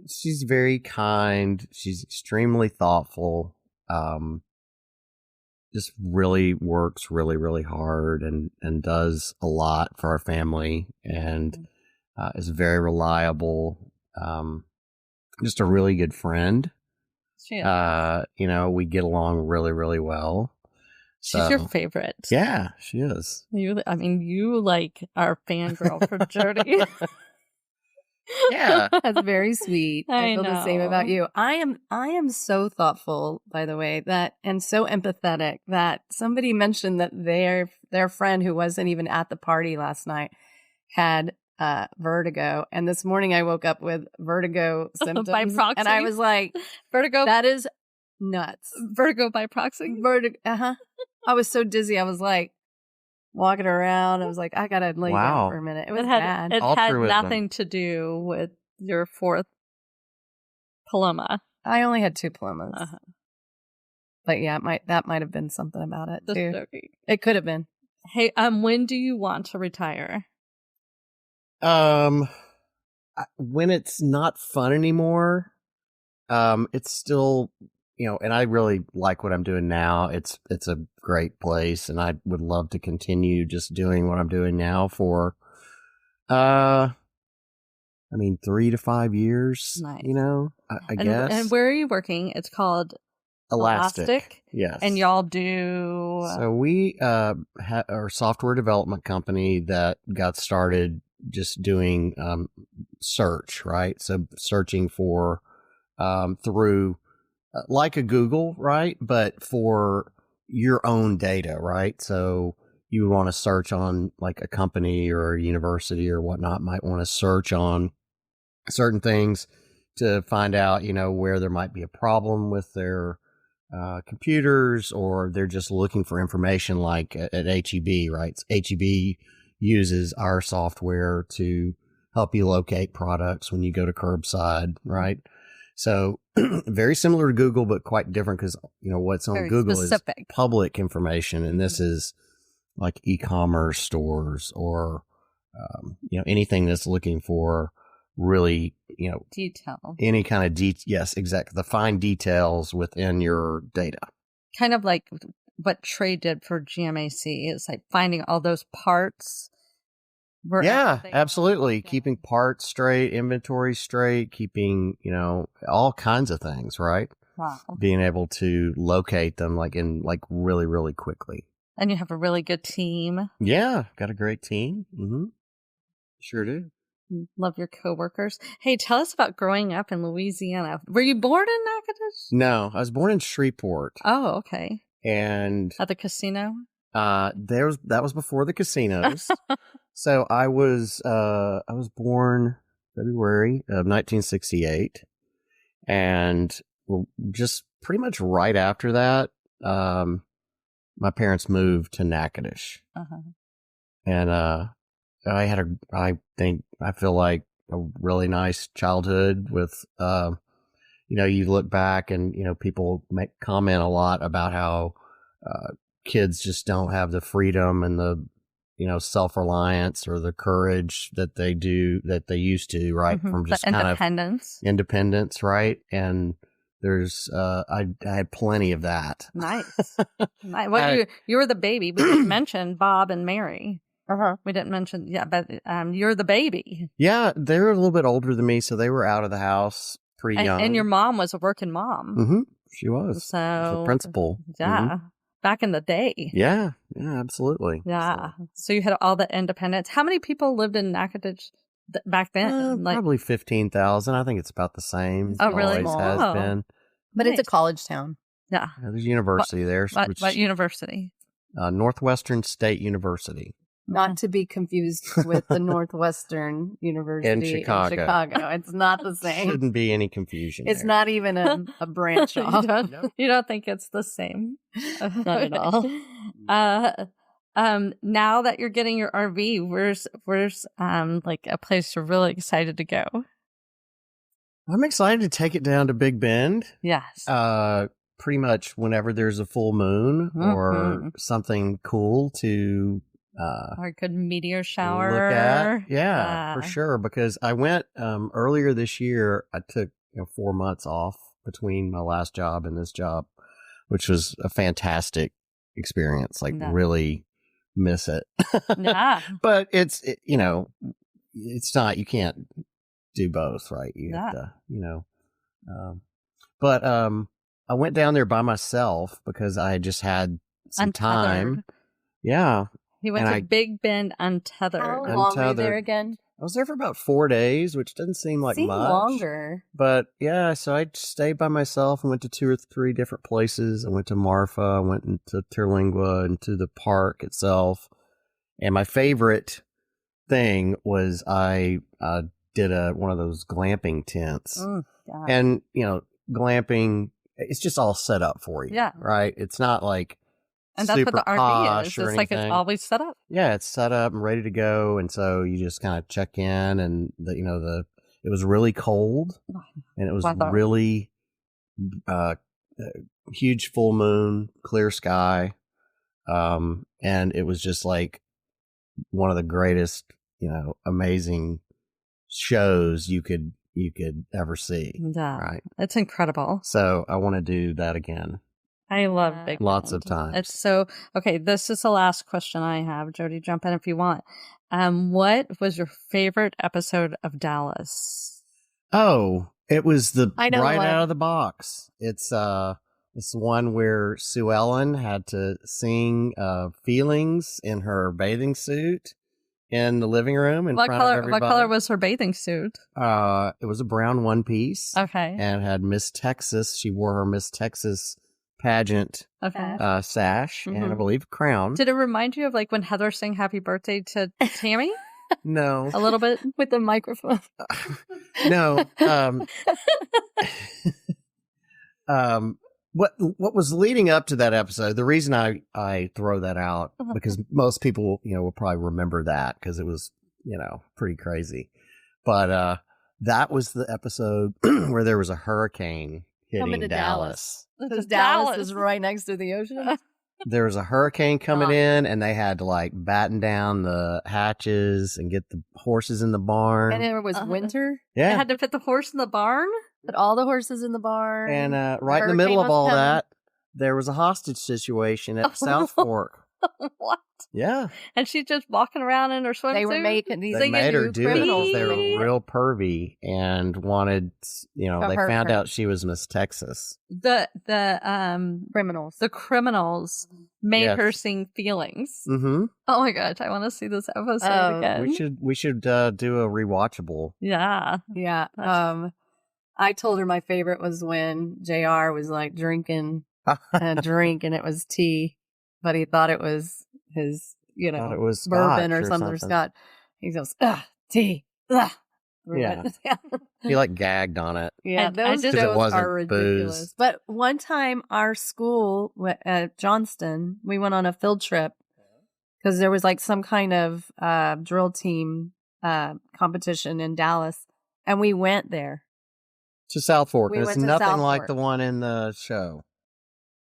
She's very kind. She's extremely thoughtful. Just really works really, really hard and does a lot for our family and is very reliable. Just a really good friend. She is. We get along really, really well. She's your favorite. Yeah, she is. You like our fangirl for Jody. Yeah. That's very sweet. I feel know. The same about you. I am so thoughtful, by the way, and so empathetic that somebody mentioned that their friend who wasn't even at the party last night had vertigo. And this morning I woke up with vertigo symptoms. By proxy. And I was like, vertigo. That is nuts. Vertigo by proxy. Vertigo. I was so dizzy. I was like walking around. I was like, I gotta lay down for a minute. It was bad. It had nothing to do with your fourth Paloma. I only had 2 Palomas. But yeah, that might have been something about it too. Joking. It could have been. Hey, when do you want to retire? When it's not fun anymore. It's still, and I really like what I'm doing now. It's a great place, and I would love to continue just doing what I'm doing now for, 3 to 5 years. Nice. I guess. And where are you working? It's called Elastic. Yes. And y'all do. So we are a software development company that got started just doing search, right? So searching for through like a Google, right? But for your own data, right? So you want to search on like a company or a university or whatnot, might want to search on certain things to find out, where there might be a problem with their computers, or they're just looking for information like at HEB, right? HEB uses our software to help you locate products when you go to curbside, right? So very similar to Google, but quite different because, what's on Very Google specific. is public information. And this is like e-commerce stores or, anything that's looking for really, detail. any kind of yes, exactly. The fine details within your data. Kind of like what Trey did for GMAC. It's like finding all those parts. Yeah, absolutely. Keeping parts straight, inventory straight, keeping, all kinds of things, right? Wow. Being able to locate them really, really quickly. And you have a really good team. Yeah, got a great team. Mm-hmm. Sure do. Love your coworkers. Hey, tell us about growing up in Louisiana. Were you born in Natchitoches? No, I was born in Shreveport. Oh, okay. And at the casino? That was before the casinos. So I was born February of 1968, and just pretty much right after that, my parents moved to Natchitoches, and I feel like a really nice childhood with, you look back and, people comment a lot about how, kids just don't have the freedom and the, self-reliance or the courage that they used to, right? Mm-hmm. From just the independence, right? And there's, I had plenty of that. Nice. Well, you were the baby. We didn't mention Bob and Mary. We didn't mention, but you're the baby. Yeah, they were a little bit older than me, so they were out of the house pretty young. And your mom was a working mom. Mm-hmm. She was. So, she was a principal. Yeah. Mm-hmm. Back in the day. Yeah, absolutely. Yeah. So you had all the independence. How many people lived in Natchitoches back then? Probably 15,000. I think it's about the same. Oh, really? Always has been. But it's a college town. Yeah. There's a university there. What university? Northwestern State University. Not to be confused with the Northwestern University in Chicago. It's not the same. Shouldn't be any confusion. It's not even a branch off. You don't think it's the same? Not at all. Now that you're getting your RV, where's like a place you're really excited to go? I'm excited to take it down to Big Bend. Yes. Pretty much whenever there's a full moon or something cool to or a good meteor shower. Look at. Yeah, for sure. Because I went earlier this year. I took 4 months off between my last job and this job, which was a fantastic experience. Really miss it. Yeah. But it's not. You can't do both, right? You have to, But I went down there by myself because I just had some time. Yeah. He went to Big Bend untethered. How long were you there again? I was there for about 4 days, which doesn't seem like much. Longer. But yeah, so I stayed by myself and went to 2 or 3 different places. I went to Marfa, I went into Terlingua, and to the park itself. And my favorite thing was I did one of those glamping tents. And, glamping, it's just all set up for you. Yeah. Right? It's not like and that's what the RV is. It's like it's always set up. Yeah, it's set up and ready to go. And so you just kind of check in and it was really cold and it was really huge full moon, clear sky. And it was just like one of the greatest, amazing shows you could ever see. Yeah. Right. It's incredible. So I want to do that again. I love Big Bend. Lots of times. It's so okay. This is the last question I have. Jody, jump in if you want. What was your favorite episode of Dallas? Oh, it was right out of the box. It's this one where Sue Ellen had to sing "Feelings" in her bathing suit in the living room in front of everybody. What color was her bathing suit? It was a brown one piece. Okay. And had Miss Texas. She wore her Miss Texas pageant sash and I believe crown. Did it remind you of like when Heather sang "Happy Birthday" to Tammy? No. A little bit with the microphone. No. What was leading up to that episode, the reason I throw that out, because most people, will probably remember that because it was, pretty crazy. But that was the episode where there was a hurricane hitting Dallas. Because Dallas is right next to the ocean. There was a hurricane coming in and they had to batten down the hatches and get the horses in the barn. And it was winter? Yeah. They had to fit the horse in the barn? Put all the horses in the barn. And right in the middle of all that, there was a hostage situation at South Fork. What? Yeah. And she's just walking around in her swimsuit? They were making these They made her do it. criminals. They were real pervy and wanted, they hurt found her. out she was Miss Texas. The criminals. The criminals made Yes. her sing Feelings. Mm-hmm. Oh my gosh, I want to see this episode again. We should do a rewatchable. Yeah. Yeah. I told her my favorite was when JR was like drinking a drink and it was tea, but he thought it was his, Thought it was bourbon scotch or something. Or Scott. He goes, tea. Ugh. Yeah. yeah. He like gagged on it. Yeah, I those just- 'Cause it shows wasn't are ridiculous. booze. But one time, our school at Johnston, we went on a field trip because there was like some kind of drill team competition in Dallas, and we went there. To South Fork. We And it's went to nothing South like Fork. the one in the show.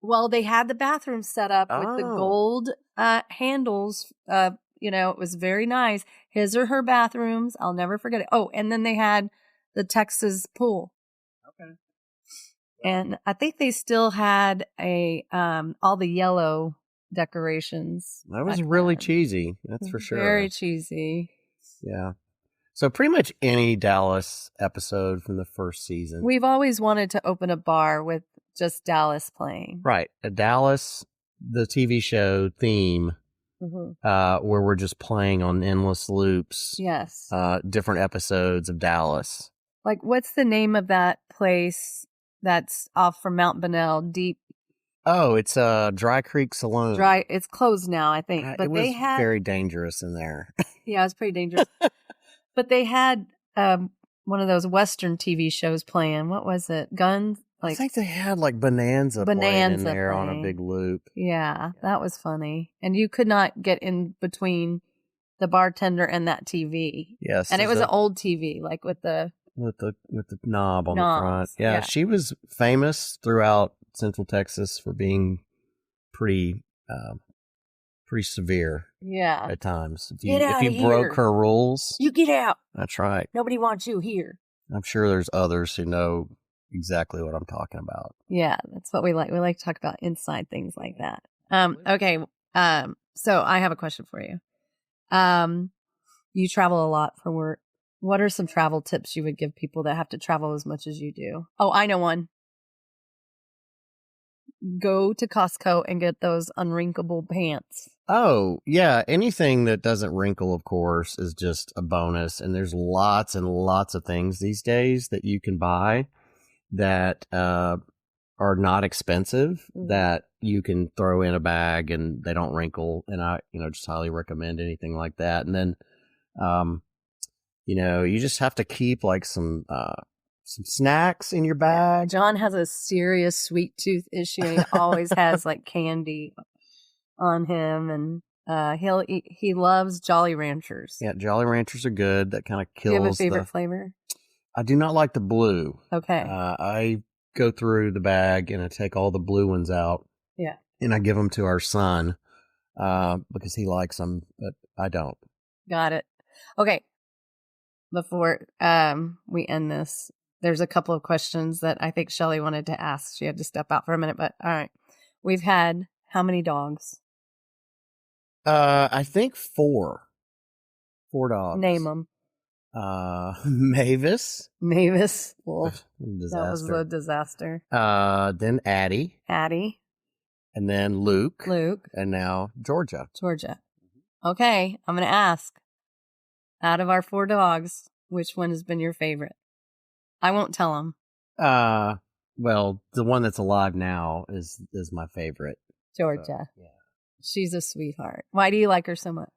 Well, they had the bathroom set up with the Oh. gold handles. It was very nice. His or her bathrooms. I'll never forget it. Oh, and then they had the Texas pool. Okay. And I think they still had all the yellow decorations. That was back really then. cheesy. That's for sure. Very cheesy. Yeah. So pretty much any Dallas episode from the first season. We've always wanted to open a bar with just Dallas playing. Right. A Dallas, the TV show theme, Mm-hmm. where we're just playing on endless loops. Yes. Different episodes of Dallas. Like, what's the name of that place that's off from Mount Bonnell? Deep Oh, it's Dry Creek Saloon. Dry. It's closed now, I think. But it was they had. very dangerous in there. Yeah, it's pretty dangerous. But they had one of those Western TV shows playing. What was it? Guns? I think they had like Bonanza playing in Bonanza there on a playing. big loop. Yeah, that was funny. And you could not get in between the bartender and that TV. Yes, And it was there's an old TV, like with the with the knob on the front. knobs, Yeah, yeah. she was famous throughout Central Texas for being pretty severe yeah. at times. If Get you, outta if you broke here. her rules, You get out. that's right. Nobody wants you here. I'm sure there's others who know exactly what I'm talking about. Yeah, that's what we like. We like to talk about inside things like that. Okay. So I have a question for you. You travel a lot for work. What are some travel tips you would give people that have to travel as much as you do? Oh, I know one. Go to Costco and get those unwrinkable pants. Oh, yeah. Anything that doesn't wrinkle, of course, is just a bonus. And there's lots and lots of things these days that you can buy that are not expensive, that you can throw in a bag and they don't wrinkle. And I, just highly recommend anything like that. And then, you just have to keep like some snacks in your bag. John has a serious sweet tooth issue. He always has like candy on him, and he loves Jolly Ranchers. Yeah, Jolly Ranchers are good. That kind of Do you have a kills favorite flavor? I do not like the blue. Okay. I go through the bag and I take all the blue ones out. Yeah. And I give them to our son because he likes them, but I don't. Got it. Okay. Before we end this, there's a couple of questions that I think Shelly wanted to ask. She had to step out for a minute, but all right. We've had how many dogs? I think 4. 4 dogs. Name them. Mavis. Mavis. Well, Disaster. that was a disaster. Then Addie. Addie. And then Luke. Luke. And now Georgia. Georgia. Okay. I'm going to ask, out of our 4 dogs, which one has been your favorite? I won't tell them. Well, the one that's alive now is my favorite. Georgia. So, yeah. She's a sweetheart. Why do you like her so much?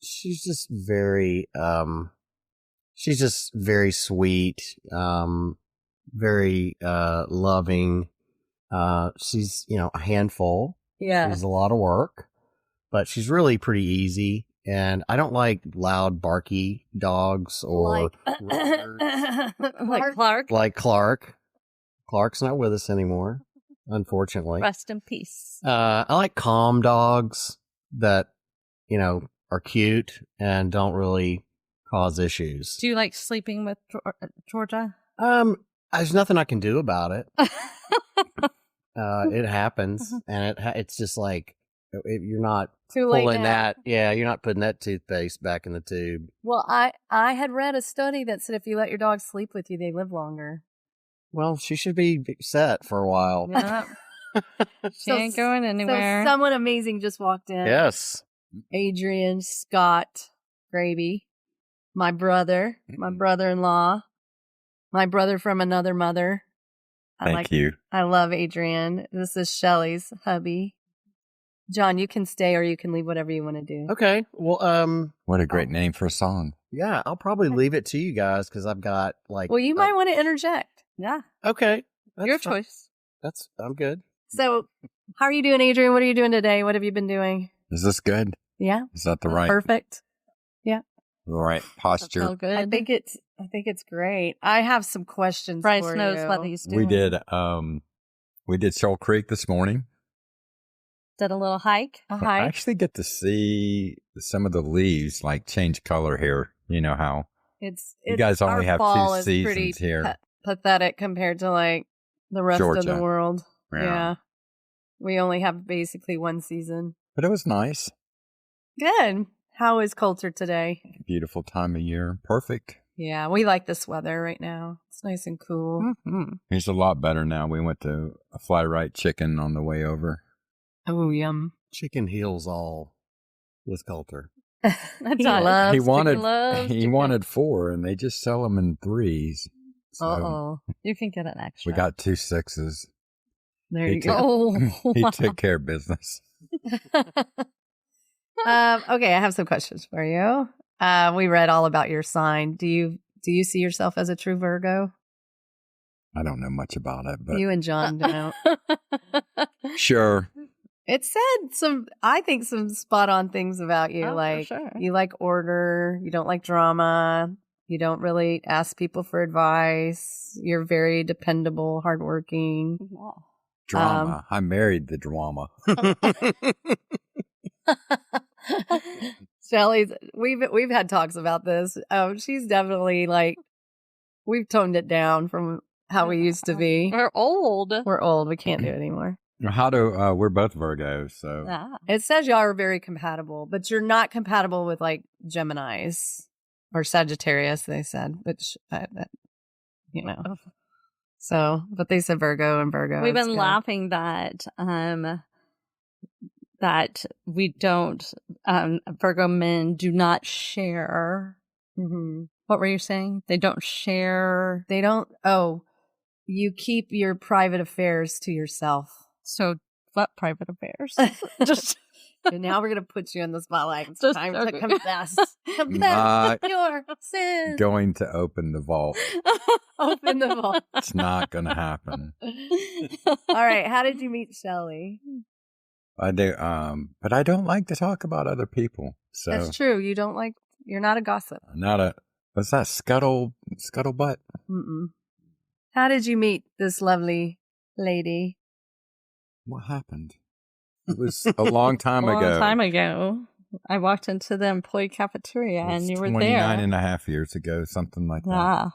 She's just very sweet, very loving. She's, a handful. Yeah. She's a lot of work, but she's really pretty easy. And I don't like loud, barky dogs or Like Clark. like Clark. Clark's not with us anymore, unfortunately. Rest in peace. I like calm dogs that, are cute and don't really cause issues. Do you like sleeping with Georgia? There's nothing I can do about it. It happens, and it's just like you're not Too late pulling now. that. Yeah, you're not putting that toothpaste back in the tube. Well, I had read a study that said if you let your dog sleep with you, they live longer. Well, she should be set for a while. Yeah. She ain't going anywhere. So someone amazing just walked in. Yes. Adrian Scott Grabe, my brother, my brother-in-law, my brother from another mother. Thank you. I love Adrian. This is Shelly's hubby. John, you can stay or you can leave, whatever you want to do. Okay. Well, What a great name for a song. yeah, I'll probably leave it to you guys because I've got like. Well, you might want to interject. Yeah. Okay. That's Your fine. choice. I'm good. So, how are you doing, Adrian? What are you doing today? What have you been doing? Is this good? Yeah. Is that the right, Perfect. the right posture? Feel good. I think it's great. I have some questions Bryce for knows you. what he's doing. We did Shoal Creek this morning. Did a little hike. A I hike. actually get to see some of the leaves like change color here. You know how you guys only our have fall 2 is pretty seasons here. Pathetic compared to like the rest of the Georgia. world. Yeah. Yeah. We only have basically one season. But it was nice. Good. How is Coulter today? Beautiful time of year. Perfect. Yeah, we like this weather right now. It's nice and cool. Mm-hmm. He's a lot better now. We went to a Fly Right Chicken on the way over. Oh, yum. Chicken heals all with Coulter. He loves he chicken, wanted 4, and they just sell them in 3s. So Uh-oh. You can get an extra. we got 2 6s. There He you took- go. Oh, He wow. took care of business. Okay, I have some questions for you. We read all about your sign. Do you see yourself as a true Virgo? I don't know much about it, but You and John don't. sure. It said some spot on things about you. Oh, for like sure. you like order, you don't like drama, you don't really ask people for advice. You're very dependable, hardworking. Wow. Drama. I married the drama. Shelly's we've had talks about this. She's definitely like we've toned it down from how we used to be. We're old. We're old. We can't do it anymore. We're both Virgos, so Yeah. It says y'all are very compatible, but you're not compatible with like Geminis or Sagittarius. They said, which you know. So, but they said Virgo and Virgo. We've It's been good. laughing that we don't Virgo men do not share. Mhm. What were you saying? They don't share. They don't. Oh, you keep your private affairs to yourself. So what private affairs? Just And now we're gonna put you in the spotlight. It's Just time to joking. confess. Confess your sins. going to open the vault. Open the vault. It's not going to happen. All right. How did you meet Shelly? I do, but I don't like to talk about other people. So That's true. You don't like. You're not a gossip. not a. What's that? Scuttlebutt? Mm-mm. How did you meet this lovely lady? What happened? It was a long time a long ago. time ago. I walked into the employee cafeteria It was and you were 29 there. and a half years ago, something like that. Yeah.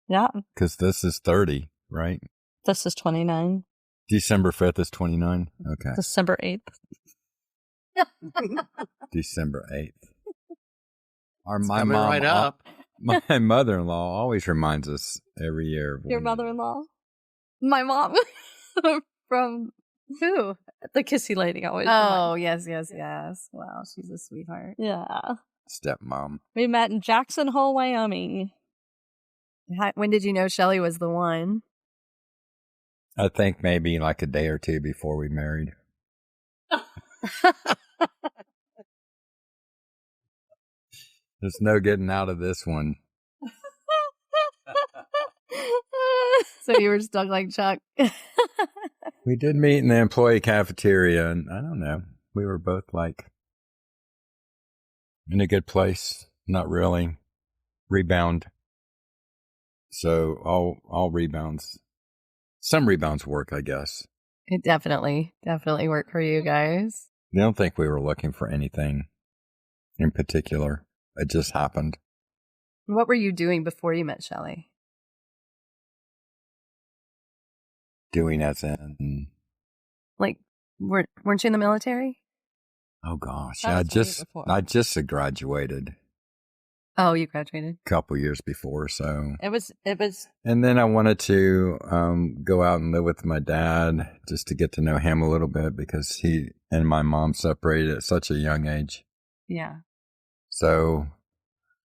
Yeah. Because this is 30, right? This is 29. December 5th is 29. Okay. December 8th. December 8th. It's My coming mom, right up. my mother-in-law always reminds us every year. of Your when- mother-in-law? My mom. From Who? the kissy lady always. Oh, yes. Wow, she's a sweetheart. Yeah. Stepmom. We met in Jackson Hole, Wyoming. When did you know Shelly was the one? I think maybe like a day or two before we married. There's no getting out of this one. So you were stuck like Chuck. We did meet in the employee cafeteria, and I don't know. We were both like in a good place. Not really. Rebound. So all rebounds. Some rebounds work, I guess. It definitely worked for you guys. I don't think we were looking for anything in particular. It just happened. What were you doing before you met Shelly? Doing as in Like, weren't you in the military? Oh gosh, That was way before. I just graduated Oh, you graduated. a couple years before, so. It was And then I wanted to go out and live with my dad just to get to know him a little bit because he and my mom separated at such a young age. Yeah. So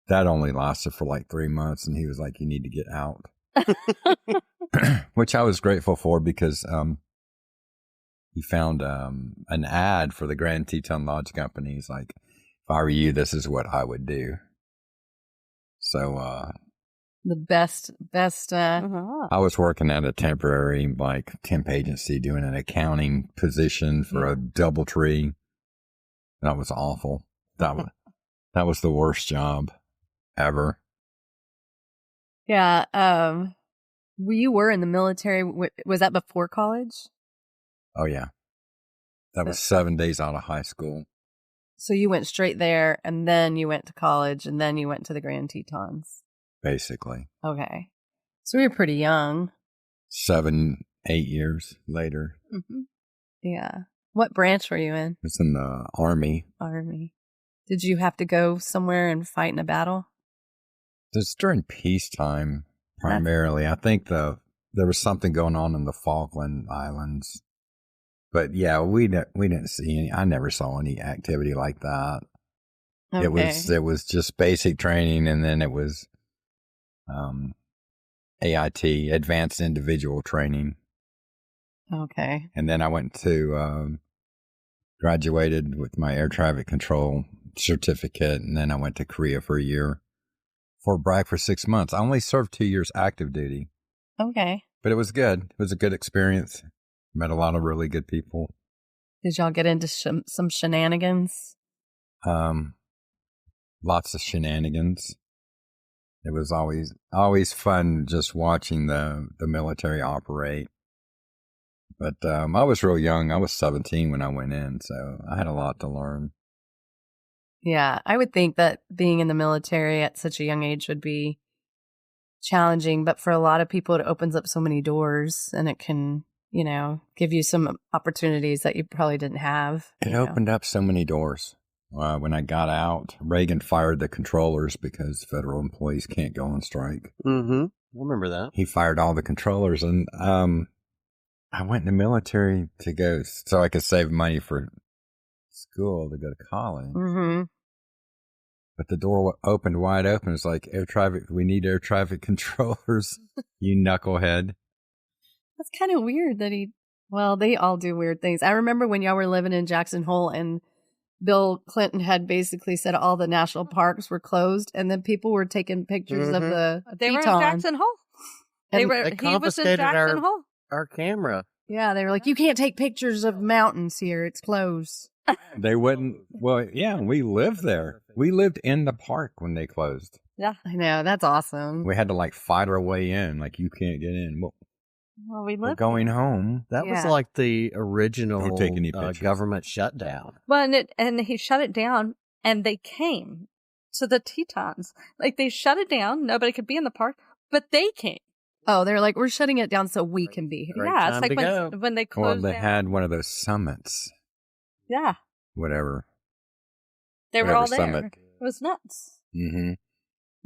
that only lasted for like 3 months, and he was like, "You need to get out," which I was grateful for because he found an ad for the Grand Teton Lodge Company. He's like, "If I were you, this is what I would do." So The best. I was working at a temporary like temp agency doing an accounting position for a DoubleTree. That was awful. That was the worst job ever. Yeah. You were in the military. Was that before college? Oh yeah. That was 7 days out of high school. So you went straight there, and then you went to college, and then you went to the Grand Tetons. Basically. Okay. So we were pretty young. 7, 8 years later. Mm-hmm. Yeah. What branch were you in? It's in the Army. Army. Did you have to go somewhere and fight in a battle? It's during peacetime, primarily. I think there was something going on in the Falkland Islands. But yeah, we didn't see any. I never saw any activity like that. Okay. It was just basic training, and then it was AIT, Advanced Individual Training. Okay. And then I went to graduated with my air traffic control certificate, and then I went to Korea for a year. Fort Bragg for 6 months. I only served 2 years active duty. Okay. But it was good. It was a good experience. Met a lot of really good people. Did y'all get into some shenanigans? Lots of shenanigans. It was always fun just watching the military operate. But I was real young. I was 17 when I went in, so I had a lot to learn. Yeah, I would think that being in the military at such a young age would be challenging, but for a lot of people, it opens up so many doors, and it can, give you some opportunities that you probably didn't have. It opened up so many doors. When I got out, Reagan fired the controllers because federal employees can't go on strike. Mm-hmm. I remember that. He fired all the controllers, and I went in the military to go so I could save money for school to go to college. Mm-hmm. But the door opened wide open. It's like, we need air traffic controllers, you knucklehead. That's kind of weird that they all do weird things. I remember when y'all were living in Jackson Hole and Bill Clinton had basically said all the national parks were closed, and then people were taking pictures of the they were in Teton. Jackson Hole. They He was in confiscated Jackson Hole. our camera. Yeah, they were like, you can't take pictures of mountains here. It's closed. They wouldn't. Well, yeah, we lived there. We lived in the park when they closed. Yeah. I know. That's awesome. We had to fight our way in. You can't get in. Well, we We're lived going home. That was Yeah. like the original Don't take any pictures. government shutdown. Well, and he shut it down, and they came to the Tetons. They shut it down. Nobody could be in the park, but they came. Oh, they're like, we're shutting it down so we can be here. Great yeah, time it's to go. when they Well, closed they down. had one of those summits. Yeah, Whatever. they were all Whatever there. summit. It was nuts. Mm-hmm.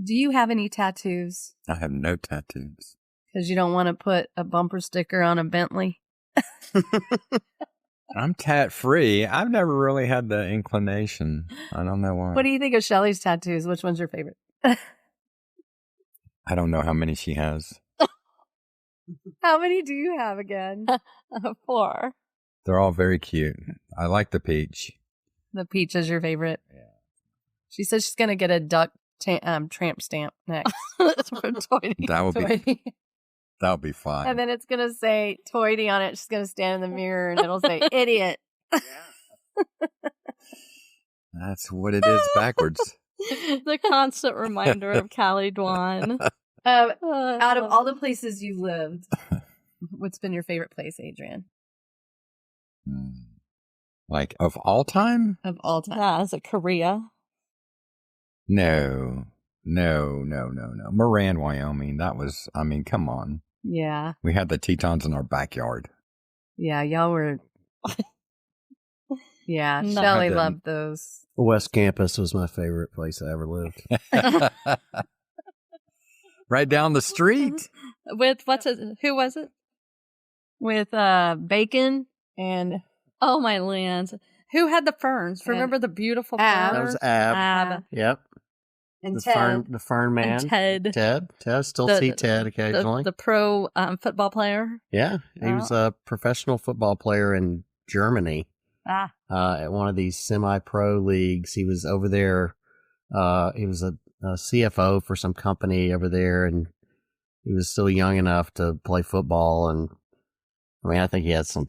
Do you have any tattoos? I have no tattoos. Because you don't want to put a bumper sticker on a Bentley? I'm tat free. I've never really had the inclination. I don't know why. What do you think of Shelly's tattoos? Which one's your favorite? I don't know how many she has. How many do you have again? 4. They're all very cute. I like the peach. The peach is your favorite. Yeah. She says she's going to get a duck tramp stamp next. For Jody. That would be fun. And then it's going to say Toity on it. She's going to stand in the mirror and it'll say idiot. That's what it is backwards. The constant reminder of Cali Dwan. Out of all the places you've lived, what's been your favorite place, Adrian? Of all time? Of all time. Yeah, is it Korea? No. Moran, Wyoming. That was, come on. Yeah. We had the Tetons in our backyard. Yeah, y'all were Yeah, No. Shelly I didn't. loved those. West Campus was my favorite place I ever lived. Right down the street. With who was it? With bacon and Oh my lands. Who had the ferns? And Remember the beautiful Ab. ferns? That was Ab. Ab. Yep. and The fern man. And Ted. Ted. Still The- see Ted occasionally. The pro football player. Yeah. He was a professional football player in Germany. Ah. At one of these semi-pro leagues. He was over there. He was a CFO for some company over there, and he was still young enough to play football. And I mean, I think he had some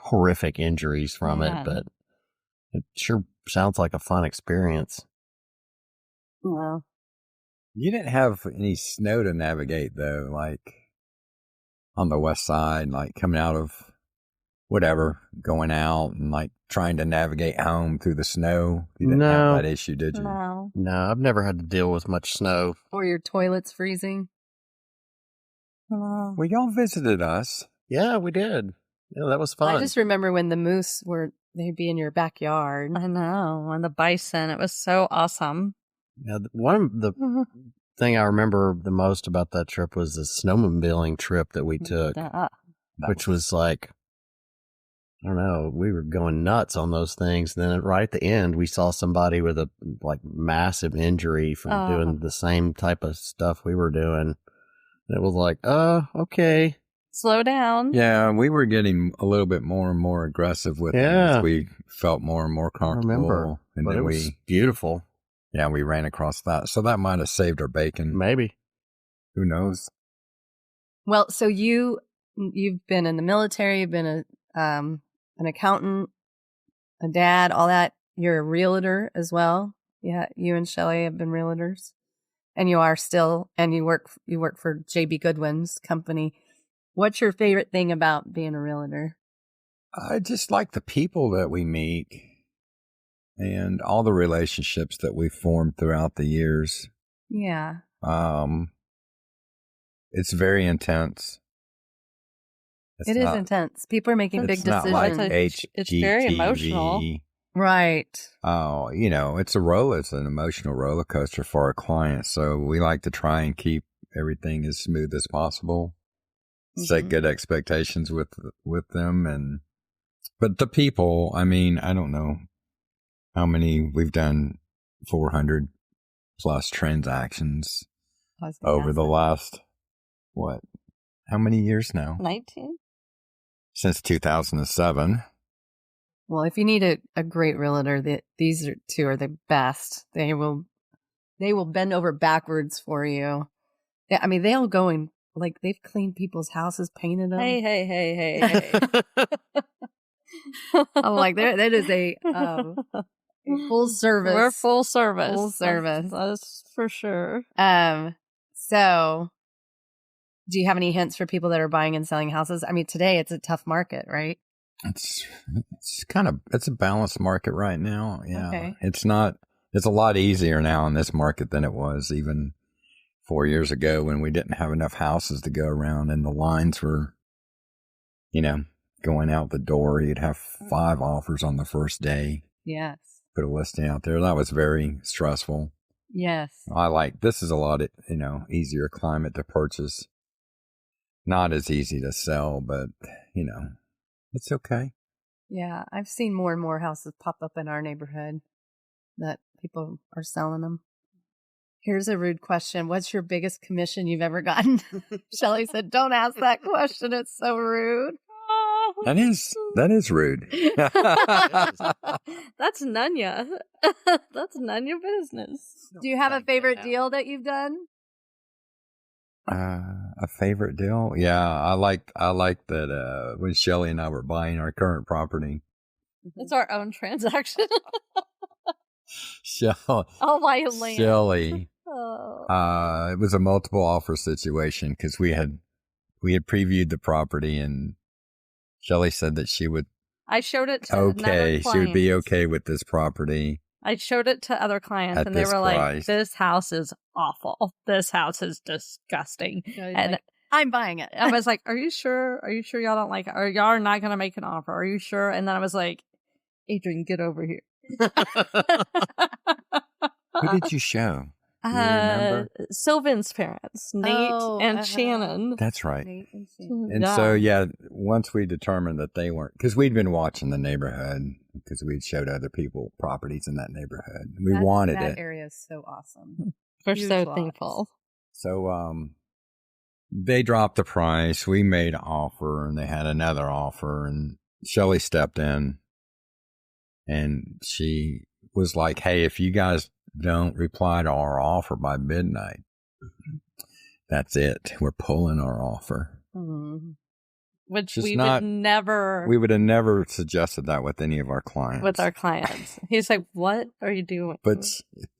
horrific injuries from Yeah. it, but it sure sounds like a fun experience. well, You didn't have any snow to navigate, though, like on the west side, like coming out of whatever, going out and like trying to navigate home through the snow. You didn't No. have that issue, did you? No. No, I've never had to deal with much snow. or your toilets freezing. No. Well, y'all visited us. Yeah, we did. Yeah, that was fun. I just remember when the moose they'd be in your backyard. I know. And the bison. It was so awesome. Yeah, one of the thing I remember the most about that trip was the snowmobiling trip that we took, which was like, I don't know, we were going nuts on those things. And then right at the end, we saw somebody with a like massive injury from doing the same type of stuff we were doing. And it was like, okay. Slow down. Yeah, we were getting a little bit more and more aggressive with them Yeah. as we felt more and more I comfortable. remember. And But then it was beautiful. we ran across that. So that might have saved our bacon. Maybe. Who knows? Well, so you've been in the military, you've been an accountant, a dad, all that. You're a realtor as well. Yeah, you and Shelly have been realtors, and you are still, and you work for JB Goodwin's company. What's your favorite thing about being a realtor? I just like the people that we meet and all the relationships that we formed throughout the years. Yeah, It's very intense. it is intense. People are making big It's not decisions. like It's very emotional. HGTV. Right. Oh, it's an emotional roller coaster for our clients. So we like to try and keep everything as smooth as possible. Set good expectations with them, but the people, I mean, I don't know how many we've done, 400 plus transactions over the last, how many years now? 19? Since 2007. Well, if you need a great realtor, these two are the best. They will bend over backwards for you. I mean, they'll go and like they've cleaned people's houses, painted them. Hey. I'm like, that is a full service. We're full service. Full service. That's for sure. So do you have any hints for people that are buying and selling houses? I mean, today it's a tough market, right? It's a balanced market right now. Yeah. Okay. It's a lot easier now in this market than it was even 4 years ago when we didn't have enough houses to go around and the lines were, going out the door. You'd have 5 offers on the first day. Yes. Put a listing out there. That was very stressful. Yes. This is a lot, easier climate to purchase. Not as easy to sell, but, it's okay. Yeah. I've seen more and more houses pop up in our neighborhood that people are selling them. Here's a rude question. What's your biggest commission you've ever gotten? Shelly said, don't ask that question. It's so rude. That is rude. That's none ya. That's none your business. Do you have a favorite deal that you've done? A favorite deal? Yeah, I like that when Shelly and I were buying our current property. It's our own transaction. Shelly. Oh, my land. Shelly. Oh. It was a multiple offer situation because we had previewed the property and Shelly said that she would. I showed it to another client. She would be okay with this property. I showed it to other clients At and they this were like, price. this house is awful. This house is disgusting. Shelly's And like, I'm buying it. I was like, are you sure? Are you sure y'all don't like it? Or y'all are not going to make an offer? Are you sure? And then I was like, Adrian, get over here. Who did you show? Do you remember? Sylvan's parents, Nate and Shannon. That's right. Nate and Shannon. And so, yeah, once we determined that they weren't, because we'd been watching the neighborhood, because we'd showed other people properties in that neighborhood. We wanted that it. area is so awesome. We're Huge so lots. thankful. So they dropped the price. We made an offer, and they had another offer, and Shelly stepped in, and she was like, hey, if you guys don't reply to our offer by midnight, that's it. We're pulling our offer. Mm-hmm. Which Just we not- would never We would have never suggested that with any of our clients. with our clients. He's like, what are you doing? But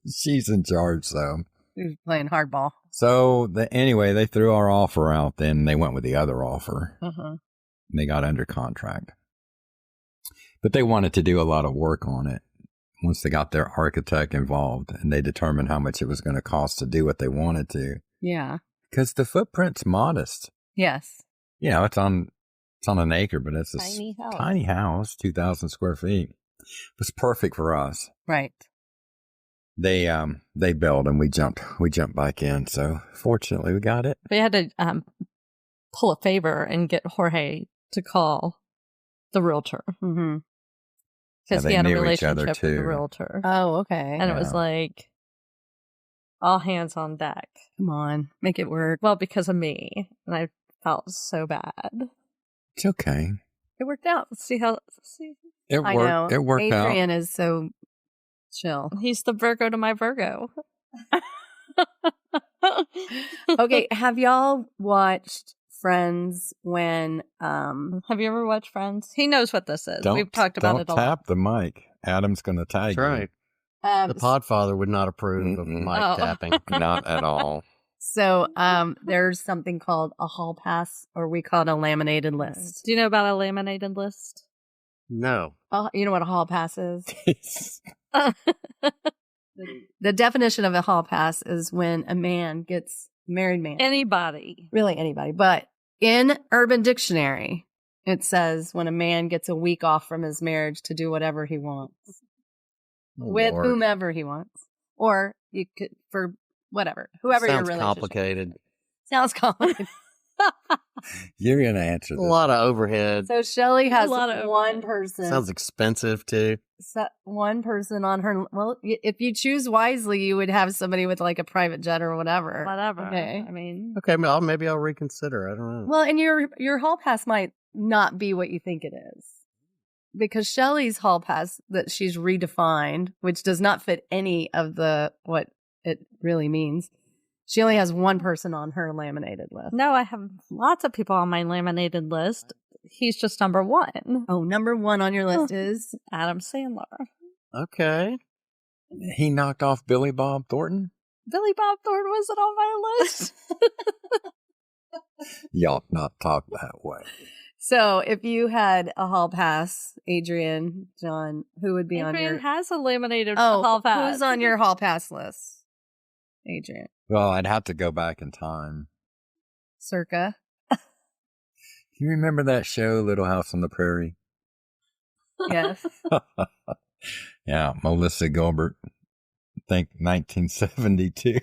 she's in charge, so. He was playing hardball. So anyway, they threw our offer out. Then they went with the other offer. Uh-huh. And they got under contract. But they wanted to do a lot of work on it. Once they got their architect involved and they determined how much it was going to cost to do what they wanted to. Yeah. Because the footprint's modest. Yes. You know, it's on an acre, but it's a Tiny house. 2,000 square feet. It was perfect for us. Right. They built and we jumped back in. So fortunately we got it. We had to pull a favor and get Jorge to call the realtor. Mm-hmm. Because Yeah, he had a they knew each other, relationship with the too. realtor. Oh, okay. And it was like all hands on deck. Come on. Make it work. Well, because of me. And I felt so bad. It's okay. It worked out. See. It I worked. know. It worked out. Adrian is so chill. He's the Virgo to my Virgo. Okay. Have y'all watched Friends when Have you ever watched Friends? He knows what this is. Don't, We've talked about it a Don't lot. tap the mic. Adam's going to tag That's right. The Podfather would not approve of Mm-mm. mic Oh. tapping. you. Not at all. So there's something called a hall pass, or we call it a laminated list. Do you know about a laminated list? No. You know what a hall pass is? The definition of a hall pass is when a man gets married man. Anybody. Really anybody. But in Urban Dictionary, it says when a man gets a week off from his marriage to do whatever he wants. Oh, With Lord. whomever he wants. Or you could, for whatever. Whoever your Sounds relationship. complicated. Sounds complicated. You're going to answer A this. lot of overhead. So Shelly has lot of one overhead. person. Sounds expensive too. One person on her. Well, if you choose wisely, you would have somebody with like a private jet or whatever. Whatever. Okay. I mean, Okay, maybe I'll reconsider. I don't know. Well, and your hall pass might not be what you think it is. Because Shelly's hall pass that she's redefined, which does not fit any of what it really means. She only has one person on her laminated list. no, I have lots of people on my laminated list. He's just number one. Oh, number one on your list is Adam Sandler. Okay. He knocked off Billy Bob Thornton? Billy Bob Thornton wasn't on my list. Y'all not talk that way. So. If you had a hall pass, Adrian, John, who would be on Adrian your has a laminated hall pass. Who's on your hall pass list? Adrian, Well, I'd have to go back in time. circa. You remember that show, Little House on the Prairie? Yes. Yeah, Melissa Gilbert. I think 1972.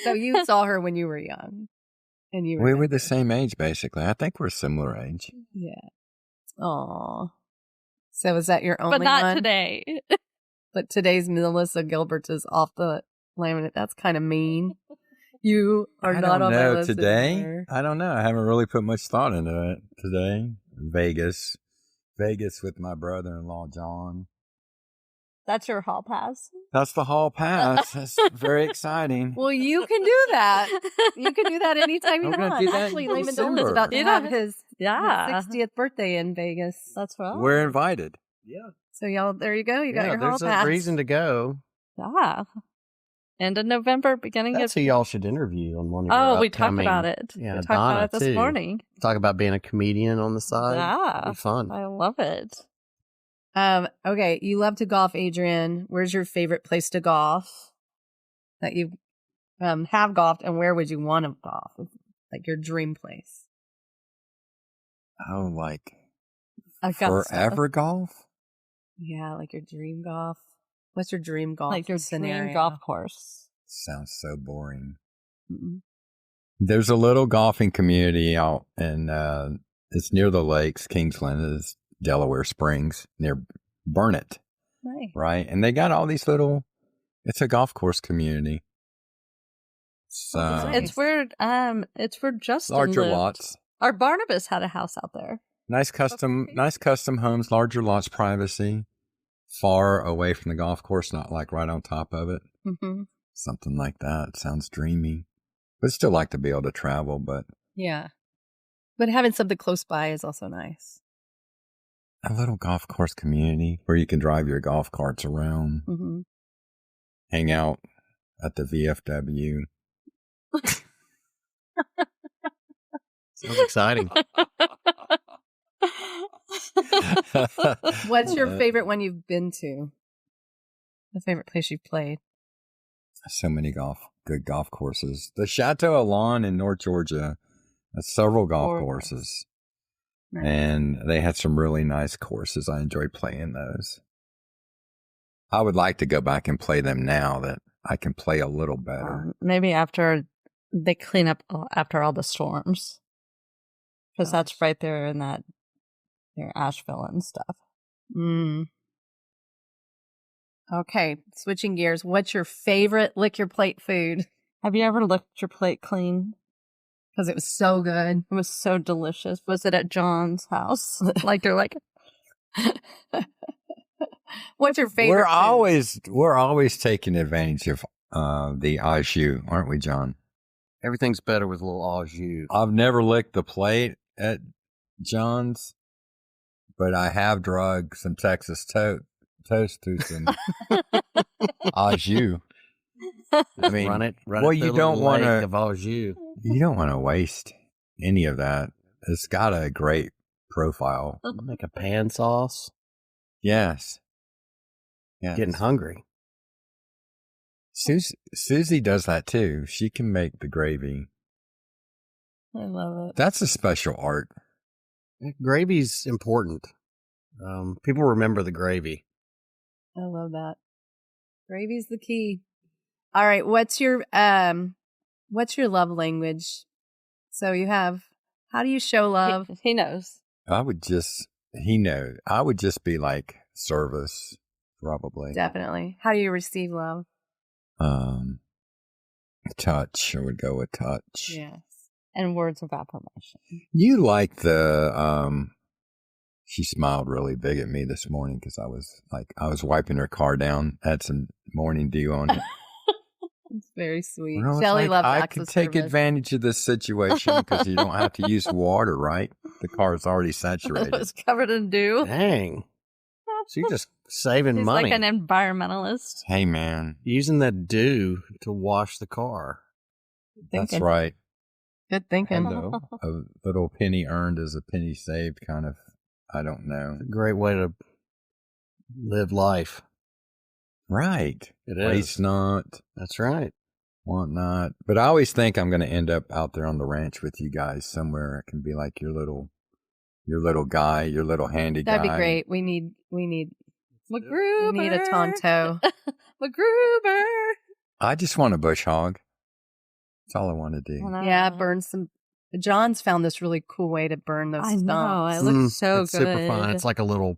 So you saw her when you were young, and you We were the same age, basically. I think we're similar age. Yeah. Aw. So is that your only but not one? today. But today's Melissa Gilbert is off the laminate. That's kind of mean. You are I not don't on my know list today. anymore. I don't know. I haven't really put much thought into it today. Vegas with my brother-in-law John. That's your hall pass. That's the hall pass. That's very exciting. Well, you can do that. You can do that anytime you I'm gonna want. do that Actually, in Lehman December. Dolman's about to Yeah. have his Yeah. 60th birthday in Vegas. That's right. We're invited. Yeah. So y'all, there you go. You got your hall there's pass. a reason to go. Yeah. End of November, beginning That's of. who y'all should interview on one of Oh, your we talked upcoming- about it. Yeah, we talked Donna, about it this too. morning. Talk about being a comedian on the side. Yeah. It'd be fun. I love it. Okay, you love to golf, Adrian. Where's your favorite place to golf that you've have golfed, and where would you want to golf? Like your dream place? Oh, like Augusta. forever golf? Yeah, like your dream golf. What's your dream golf Like your scenario? dream golf course. Sounds so boring. Mm-mm. There's a little golfing community out in, it's near the lakes. Kingsland is Delaware Springs, near Burnett, Nice. right? And they got all these little, it's a golf course community. So It's where Justin larger lived. lots. Our Barnabas had a house out there. Nice custom homes, larger lots, privacy, far away from the golf course, not like right on top of it. Mm-hmm. Something like that. Sounds dreamy. But still like to be able to travel, but Yeah. But having something close by is also nice. a little golf course community where you can drive your golf carts around, Mm-hmm. hang out at the VFW. Sounds exciting. What's your favorite one you've been to? The favorite place you've played? So many good golf courses. The Chateau Alon in North Georgia has several golf courses. Nice. And they had some really nice courses. I enjoyed playing those. I would like to go back and play them now that I can play a little better. Maybe after they clean up after all the storms. Because that's right there in that near Asheville and stuff. Mm. Okay, switching gears. What's your favorite lick your plate food? Have you ever licked your plate clean? Because it was so good. It was so delicious. Was it at John's house? Like they're like, what's your favorite? We're always taking advantage of the au jus, aren't we, John? Everything's better with a little au jus. I've never licked the plate at John's, but I have drug some Texas toast through some au jus. I mean, run it well, you don't want to of au jus. You don't want to waste any of that. It's got a great profile. Make a pan sauce. Yes. Getting hungry. Susie does that too. She can make the gravy. I love it. That's a special art. Gravy's important. People remember the gravy. I love that. Gravy's the key. All right, what's your love language? So you have, how do you show love? he knows. I would just be like service, probably. Definitely. How do you receive love? Touch. I would go with touch. Yes. And words of affirmation. You like the, she smiled really big at me this morning because I was wiping her car down, had some morning dew on it. It's very sweet. Well, Shelly loves I acts can of take service. advantage of this situation because you don't have to use water, right? The car is already It saturated. was covered in dew. Dang. So you're just saving He's money. like an environmentalist. Hey, man. Using that dew to wash the car. That's right. Good thinking. And a little penny earned is a penny saved kind of, I don't know. It's a great way to live life. Right. It is. Waste not. That's right. Want not. But I always think I'm going to end up out there on the ranch with you guys somewhere. I can be like your little guy, your little handy guy. That'd be great. We need MacGruber. we need a Tonto. MacGruber. I just want a bush hog. That's all I want to do. Yeah, burn some. John's found this really cool way to burn those I know. stumps. It looks so it's good. super fun. It's like a little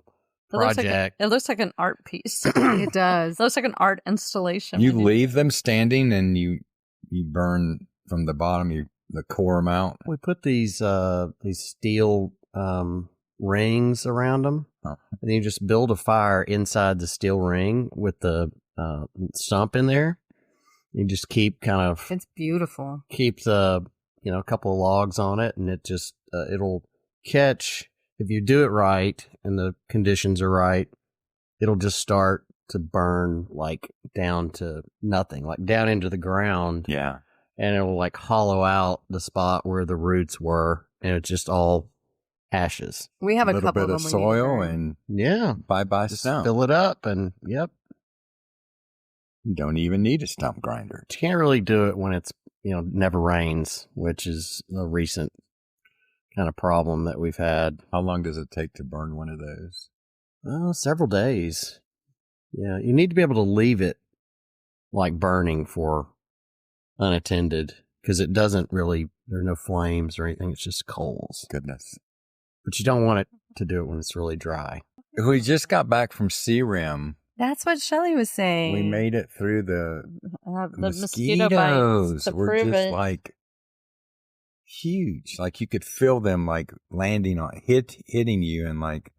project. It looks like an art piece. It does. It looks like an art installation. You leave them standing and you burn from the bottom, the core them out. We put these steel rings around them, and then you just build a fire inside the steel ring with the stump in there. You just keep It's beautiful. keep the a couple of logs on it, and it just it'll catch if you do it right and the conditions are right. It'll just start to burn like down to nothing, like down into the ground. Yeah. And it will like hollow out the spot where the roots were, and it's just all ashes. We have a little couple bit of of them. we need to soil burn. and Yeah, bye just stump. fill it up, and yep. You don't even need a stump grinder. You can't really do it when it's, never rains, which is a recent kind of problem that we've had. How long does it take to burn one of those? Several days. Yeah, you need to be able to leave it like burning for unattended because it doesn't really, there are no flames or anything. It's just coals. Goodness. But you don't want it to do it when it's really dry. We just got back from CRIM. That's what Shelly was saying. We made it through the mosquito bites to were prove just it. like huge. Like you could feel them like landing on hitting you, and like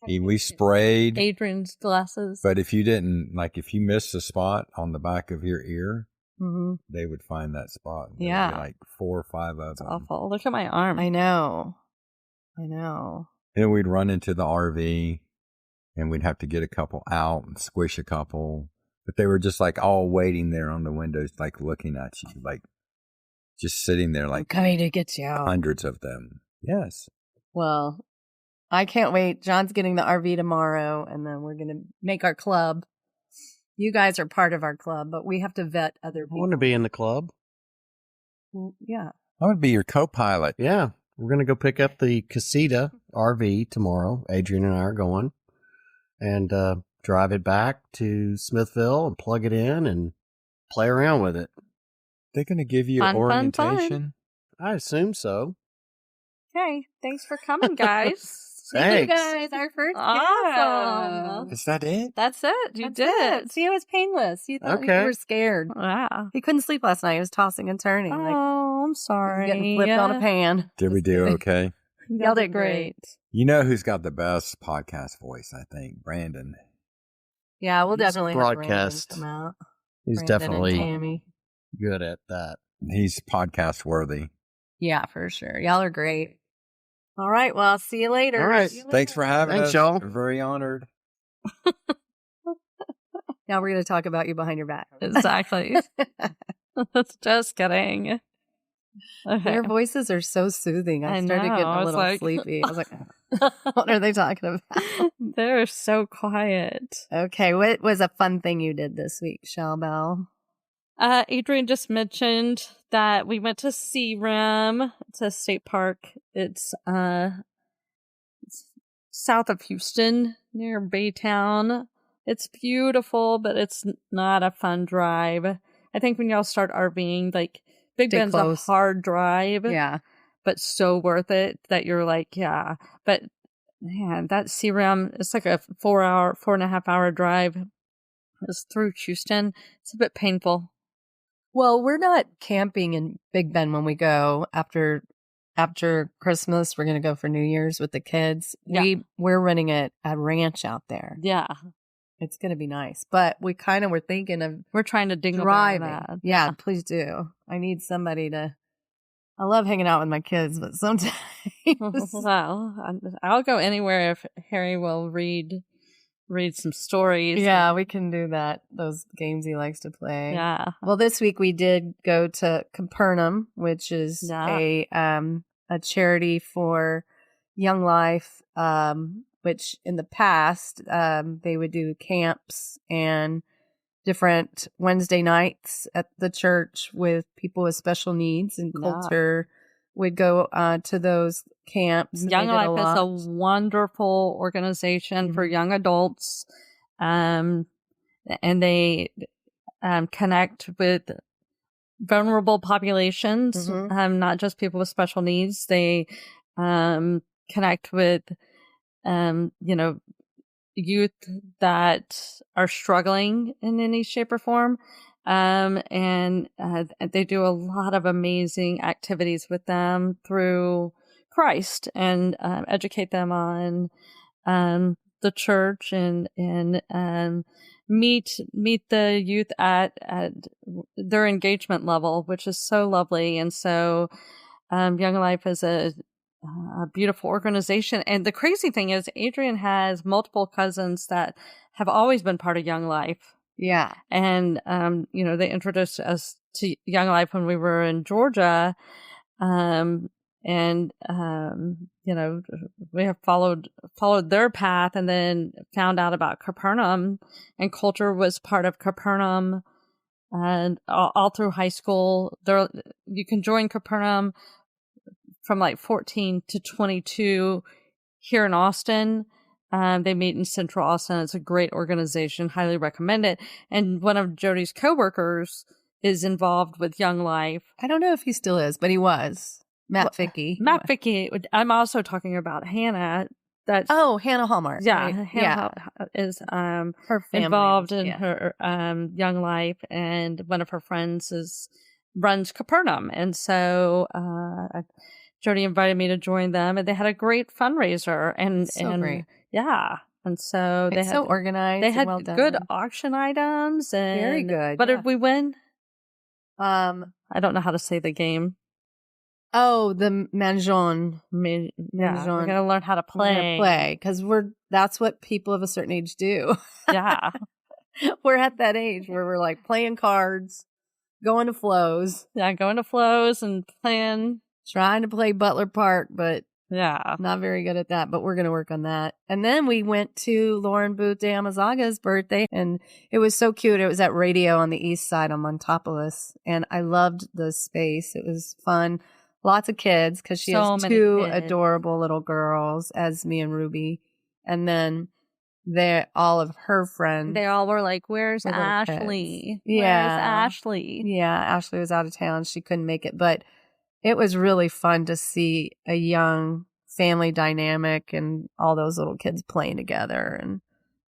we sprayed Adrian's glasses. But if you didn't, like if you missed a spot on the back of your ear, they would find that spot. Yeah. There'd be like 4 or 5 of It's them. awful. Look at my arm. I know. Then we'd run into the RV and we'd have to get a couple out and squish a couple. But they were just like all waiting there on the windows, like looking at you, like just sitting there, like coming to get you. Hundreds of them. Yes. Well, I can't wait. John's getting the RV tomorrow, and then we're going to make our club. You guys are part of our club, but we have to vet other people. I want to be in the club. Well, yeah. I would be your co-pilot. Yeah. We're going to go pick up the Casita RV tomorrow. Adrian and I are going. And drive it back to Smithville and plug it in and play around with it. They're going to give you an orientation? I assume so. Okay. Thanks for coming, guys. See you guys, our first Awesome. guest. Is that it? That's it. You did it. See, it was painless. You thought you were scared. Yeah. He couldn't sleep last night. He was tossing and turning. Oh, I'm sorry. Getting flipped on a pan. Did we do okay? Y'all did great. You know who's got the best podcast voice, I think? Brandon. Yeah, we'll definitely broadcast. have Brandon come out. He's Brandon definitely and Tammy. good at that. He's podcast worthy. Yeah, for sure. Y'all are great. All right. Well, I'll see you later. All right. Thanks for having us. Thanks, y'all. We're very honored. Now we're going to talk about you behind your back. Exactly. Just kidding. Okay. Their voices are so soothing. I started getting a little sleepy. I was like, what are they talking about? They're so quiet. Okay. What was a fun thing you did this week, Shell Bell? Adrian just mentioned that we went to CRIM. It's a state park. It's south of Houston, near Baytown. It's beautiful, but it's not a fun drive. I think when y'all start RVing, like Big Bend's a hard drive. Yeah. But so worth it that you're like, yeah. But man, that CRIM, it's like a 4.5 hour drive. It's through Houston. It's a bit painful. Well, we're not camping in Big Bend when we go after Christmas. We're going to go for New Year's with the kids. Yeah. We're running a ranch out there. Yeah. It's going to be nice. But we kind of were thinking of we're trying to driving. That. Yeah, please do. I need somebody to. I love hanging out with my kids, but sometimes. Well, I'll go anywhere if Harry will read some stories. Yeah, we can do that. Those games he likes to play. Yeah. Well, this week we did go to Capernaum, which is a charity for Young Life, which in the past they would do camps and different Wednesday nights at the church with people with special needs, and Coulter would go to those camps. Young Life is a wonderful organization for young adults, and they connect with vulnerable populations, not just people with special needs. They connect with, youth that are struggling in any shape or form. And they do a lot of amazing activities with them through Christ and educate them on the church and meet the youth at their engagement level, which is so lovely. And so Young Life is a beautiful organization. And the crazy thing is Adrian has multiple cousins that have always been part of Young Life. Yeah. And, they introduced us to Young Life when we were in Georgia. And And, we have followed their path and then found out about Capernaum, and culture was part of Capernaum. And all through high school, you can join Capernaum from like 14 to 22 here in Austin. They meet in Central Austin. It's a great organization. Highly recommend it. And one of Jody's coworkers is involved with Young Life. I don't know if he still is, but he was. Matt Fickey. Matt Fickey. I'm also talking about Hannah. Hannah Hallmark. Yeah, right? Hannah is her family involved in her Young Life, and one of her friends runs Capernaum, and so Jody invited me to join them, and they had a great fundraiser, and great. Yeah, and so It's so organized. They had well done. good auction items, and very good. What did we win? I don't know how to say the game. Oh, the Manjon. Yeah, we're gonna learn how to play. Because that's what people of a certain age do. Yeah. We're at that age where we're like playing cards, going to flows. Yeah, going to flows and playing. Trying to play Butler Park, but yeah, not very good at that. But we're going to work on that. And then we went to Lauren Booth de Amazaga's birthday, and it was so cute. It was at Radio on the east side on Montopolis, and I loved the space. It was fun. Lots of kids, because she has two adorable little girls, Esme and Ruby. And then all of her friends. They all were like, where's Ashley? Kids. Yeah. Where's Ashley? Yeah, Ashley was out of town. She couldn't make it. But it was really fun to see a young family dynamic and all those little kids playing together. And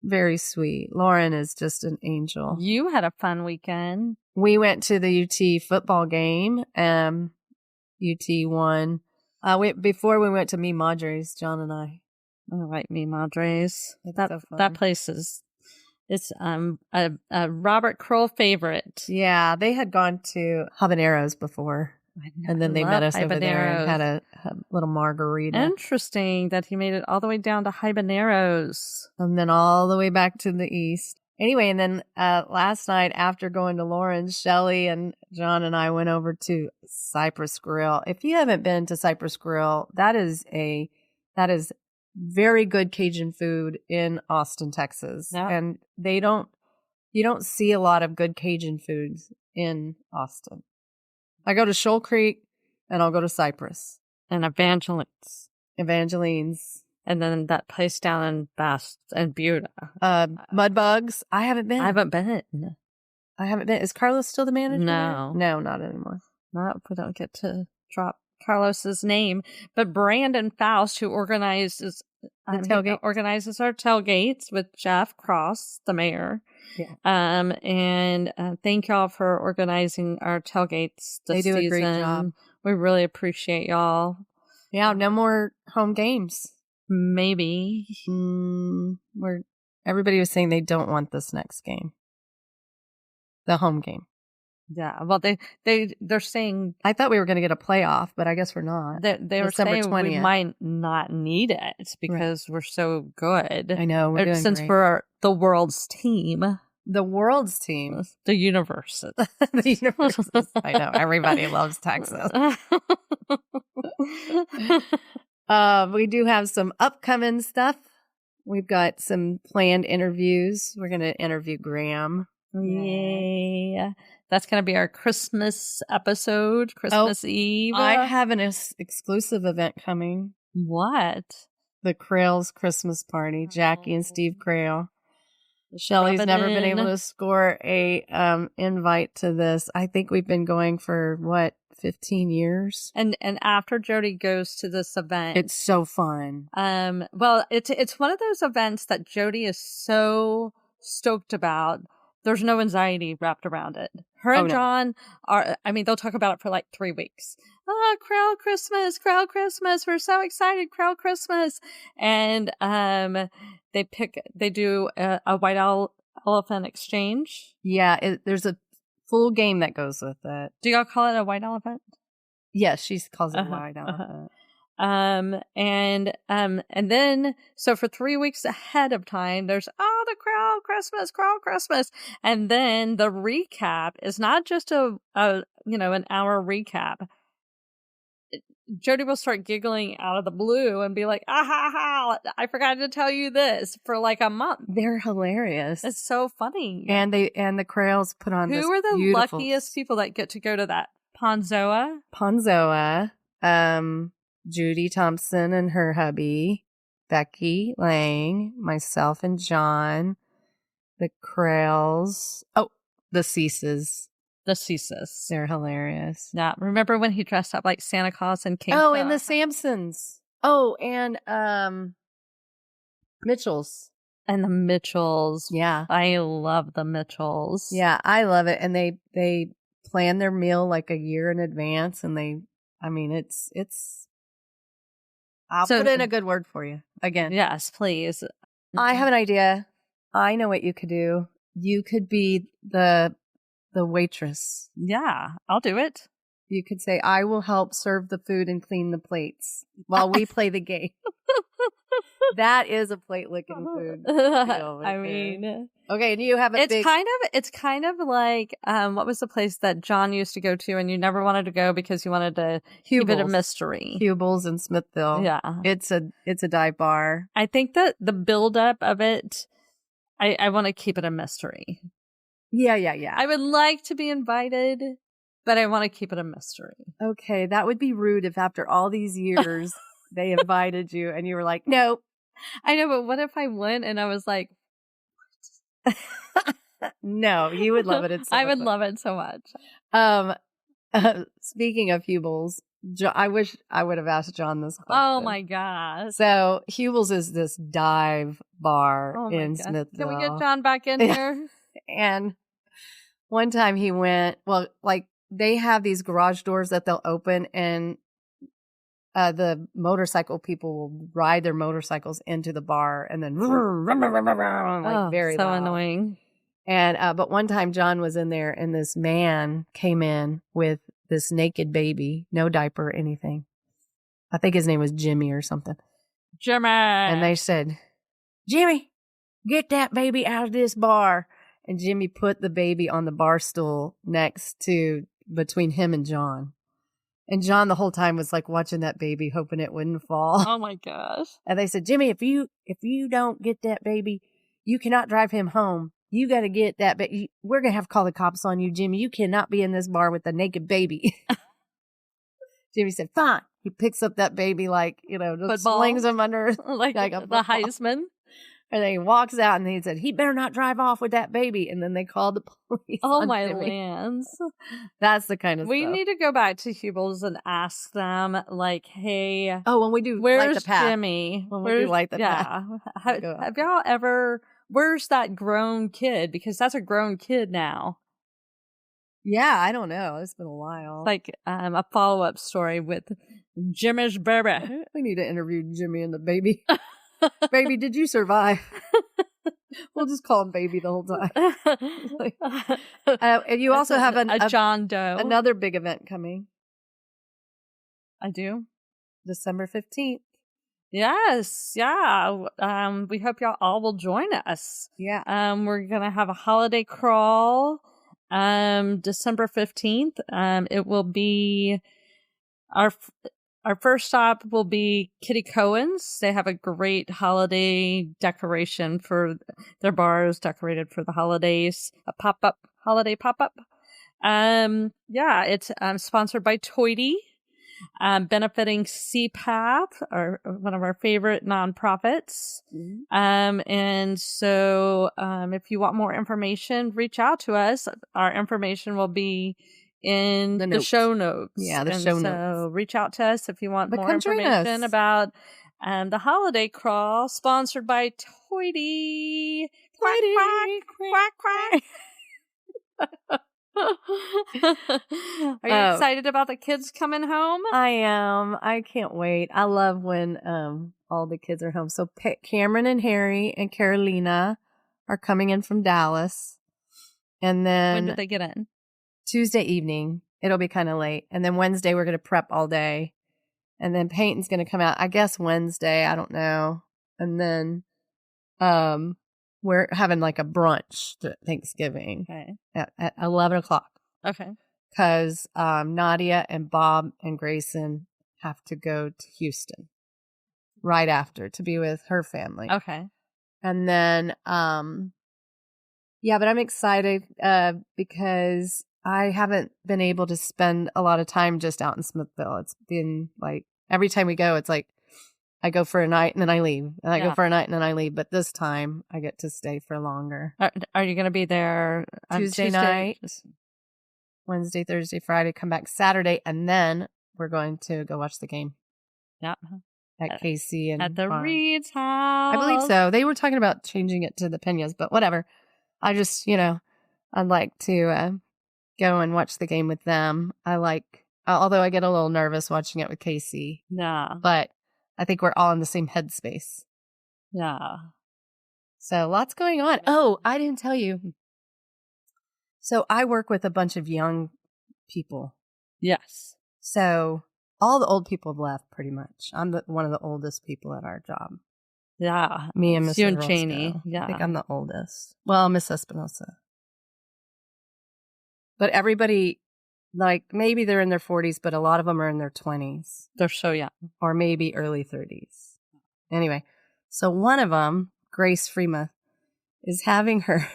very sweet. Lauren is just an angel. You had a fun weekend. We went to the UT football game. UT won. Before we went to Mi Madre's, John and I. I like Mi Madre's. That place it's a Robert Kroll favorite. Yeah, they had gone to Habaneros before. And then they met us over there and had a little margarita. Interesting that he made it all the way down to Habaneros. And then all the way back to the east. Anyway, and then last night after going to Lauren's, Shelly and John and I went over to Cypress Grill. If you haven't been to Cypress Grill, that is very good Cajun food in Austin, Texas. Yeah. And you don't see a lot of good Cajun foods in Austin. I go to Shoal Creek and I'll go to Cypress. And Evangeline's. And then that place down in Bass and Butte. Mudbugs. I haven't been. Is Carlos still the manager? No. No, not anymore. No, we don't get to drop Carlos's name. But Brandon Faust, who organizes our tailgates with Jeff Cross, the mayor. Yeah. And thank y'all for organizing our tailgates this season. They do a great job. We really appreciate y'all. Yeah, no more home games. Maybe. Everybody was saying they don't want this next game. The home game. Yeah, well, they're saying... I thought we were going to get a playoff, but I guess we're not. They were saying 20th. We might not need it because we're so good. I know, we're doing since great. we're the world's team. The world's team? The universes. The universes. I know, everybody loves Texas. We do have some upcoming stuff. We've got some planned interviews. We're going to interview Graham. Yeah. That's going to be our Christmas episode, Christmas Eve. I have an exclusive event coming. What? The Crail's Christmas party. Jackie and Steve Crail. Shelly's never been able to score a invite to this. I think we've been going for 15 years. And after Jody goes to this event, it's so fun. Well, it's one of those events that Jody is so stoked about. There's no anxiety wrapped around it. Her and John they'll talk about it for like 3 weeks. Crail Christmas, we're so excited, Crail Christmas. And they do a white elephant exchange. Yeah, there's a full game that goes with it. Do y'all call it a white elephant? Yes, she calls it a white elephant. And then, so for 3 weeks ahead of time, there's, the Crail Christmas. And then the recap is not just an hour recap. Jody will start giggling out of the blue and be like, ah ha ha, I forgot to tell you this for like a month. They're hilarious. It's so funny. And the Creoles put on Who this are the beautiful luckiest people that get to go to that? Ponzoa, Judy Thompson and her hubby, Becky Lang, myself and John, the Creoles. Oh, the Ceases. The Ceases. They're hilarious. Yeah. Remember when he dressed up like Santa Claus and came? Oh, and the Sampsons. Oh, and Mitchells. And the Mitchells. Yeah. I love the Mitchells. Yeah, I love it. And they plan their meal like a year in advance, and it's I'll put in a good word for you again. Yes, please. I have an idea. I know what you could do. You could be the waitress. Yeah, I'll do it. You could say, I will help serve the food and clean the plates while we play the game. That is a plate licking food. I mean, okay, and you have a it's kind of like what was the place that John used to go to and you never wanted to go because you wanted to keep it a mystery? Hubel's in Smithville. Yeah. It's a dive bar. I think that the buildup of it, I want to keep it a mystery. Yeah. I would like to be invited, but I want to keep it a mystery. Okay, that would be rude if after all these years they invited you and you were like, nope. I know, but what if I went and I was like, no, you would love it. I would love it so much. Speaking of Hubel's, I wish I would have asked John this question. Oh my gosh. So Hubel's is this dive bar in Smithville. Can we get John back in here? And one time he went, they have these garage doors that they'll open, and the motorcycle people will ride their motorcycles into the bar and then very so loud. Annoying. And but one time John was in there and this man came in with this naked baby, no diaper or anything. I think his name was Jimmy or something. Jimmy. And they said, Jimmy, get that baby out of this bar. And Jimmy put the baby on the bar stool between him and John. And John the whole time was like watching that baby, hoping it wouldn't fall. Oh my gosh. And they said, Jimmy, if you don't get that baby, you cannot drive him home. You got to get that baby. We're going to have to call the cops on you, Jimmy. You cannot be in this bar with a naked baby. Jimmy said, fine. He picks up that baby just slings him under like the Heisman. And then he walks out and he said, he better not drive off with that baby. And then they called the police. Oh, my lands. That's the kind of we stuff. need to go back to Hubel's and ask them, hey. Oh, when we do where's Light the Path. Jimmy? When we do Light the Path. Have y'all ever, where's that grown kid? Because that's a grown kid now. Yeah, I don't know. It's been a while. Like a follow-up story with Jimmy's baby. We need to interview Jimmy and the baby. Baby, did you survive? We'll just call him Baby the whole time. And you also have a John Doe. Another big event coming. I do. December 15th. Yes. Yeah. We hope y'all all will join us. Yeah. We're going to have a holiday crawl. December 15th. It will be our first stop will be Kitty Cohen's. They have a great holiday decoration for their bars, decorated for the holidays. A holiday pop-up. It's sponsored by Toity, benefiting CPAP, one of our favorite nonprofits. Mm-hmm. And so if you want more information, reach out to us. Our information will be in the show notes. Yeah, the show notes. So reach out to us if you want more information about the holiday crawl sponsored by Toity. Quack, quack, quack, quack. Are you excited about the kids coming home? I am. I can't wait. I love when all the kids are home. So Cameron and Harry and Carolina are coming in from Dallas. And then when did they get in? Tuesday evening. It'll be kind of late. And then Wednesday, we're going to prep all day. And then Peyton's going to come out, I guess, Wednesday. I don't know. And then we're having like a brunch to Thanksgiving at 11 o'clock. Okay. Because Nadia and Bob and Grayson have to go to Houston right after to be with her family. Okay. And then, yeah, but I'm excited because I haven't been able to spend a lot of time just out in Smithville. It's been like every time we go, it's like I go for a night and then I leave. And I go for a night and then I leave. But this time I get to stay for longer. Are you going to be there Tuesday night, Wednesday, Thursday, Friday, come back Saturday, and then we're going to go watch the game. Yeah. At Casey and at the Farm. Reed's house. I believe so. They were talking about changing it to the Peñas, but whatever. I just, I'd like to go and watch the game with them. Although I get a little nervous watching it with Casey. Yeah. But I think we're all in the same headspace. Yeah. So lots going on. Oh, I didn't tell you. So I work with a bunch of young people. Yes. So all the old people have left pretty much. I'm one of the oldest people at our job. Yeah. Me and Miss You and Roscoe. Cheney. Yeah. I think I'm the oldest. Well, Miss Espinosa. But everybody, maybe they're in their 40s, but a lot of them are in their 20s. They're so young. Or maybe early 30s. Anyway, so one of them, Grace Freema, is having her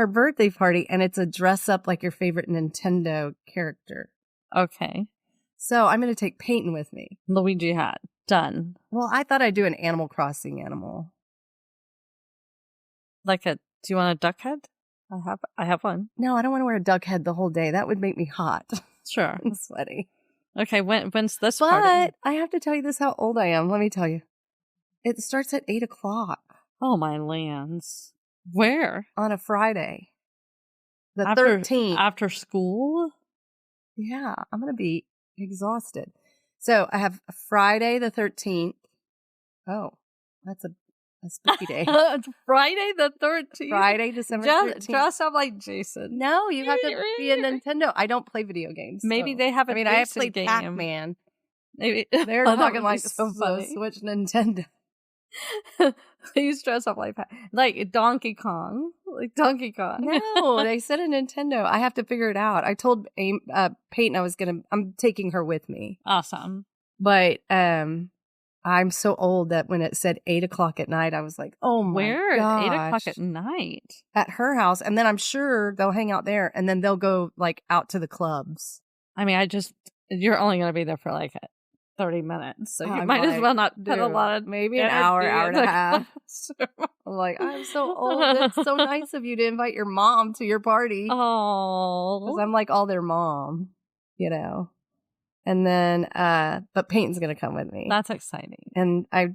birthday party, and it's a dress up like your favorite Nintendo character. Okay. So I'm going to take Peyton with me. Luigi hat. Done. Well, I thought I'd do an Animal Crossing animal. Do you want a duck head? I have one. No, I don't want to wear a duck head the whole day. That would make me hot. Sure. and sweaty. Okay, when's this but party? I have to tell you this how old I am. Let me tell you. It starts at 8:00. Oh, my lands. Where? On a Friday. The after, 13th. After school? Yeah, I'm going to be exhausted. So I have Friday the 13th. Oh, that's a spooky day. It's Friday the 13th. Friday, December 13th. Dress up like Jason. No, you have to be a Nintendo. I don't play video games. Maybe so. they have a I have played game. Pac-Man. Maybe they're talking like so funny. Switch Nintendo. Please dress up like Donkey Kong. Like Donkey Kong. No, they said a Nintendo. I have to figure it out. I told Peyton I'm taking her with me. Awesome. But I'm so old that when it said 8:00 at night, I was like, oh my Where? gosh. 8:00 at night? At her house. And then I'm sure they'll hang out there and then they'll go out to the clubs. I mean, you're only going to be there for 30 minutes. So you might as well not put a lot of maybe an hour and a half. I'm so old. It's so nice of you to invite your mom to your party. Oh. Because I'm all their mom, And then, but Peyton's going to come with me. That's exciting. And I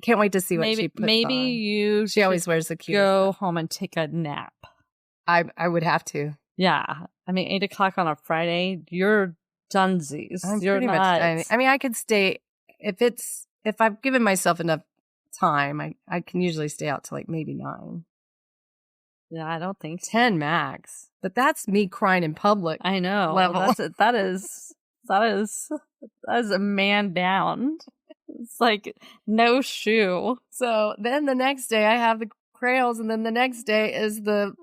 can't wait to see what she puts on. She always wears the cutest go stuff. home and take a nap. I would have to. Yeah. I mean, 8:00 on a Friday, you're dunsies. You're pretty much. I mean, I could stay if I've given myself enough time. I can usually stay out till maybe 9. Yeah, I don't think so. 10 max. But that's me crying in public. I know. Level. That is a man down. It's no shoe. So then the next day I have the Crails, and then the next day is the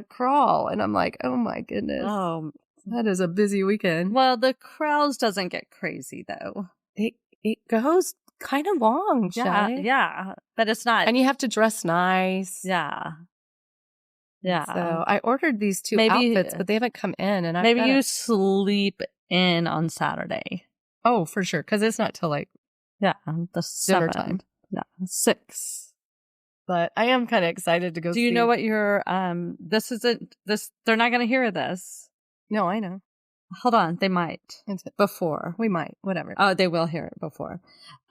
crawl, and I'm like, oh my goodness. Oh, that is a busy weekend. Well, the Crails doesn't get crazy though. It goes kind of long, Shelly. Yeah, but it's not. And you have to dress nice. Yeah. Yeah. So I ordered these 2 outfits, but they haven't come in, and maybe you sleep in on Saturday. Oh, for sure, because it's not till the dinner time. Yeah, 6. But I am kind of excited to go. Do you know what your this isn't this? They're not going to hear this. No, I know. Hold on, they might before. We might, whatever. Oh, they will hear it before.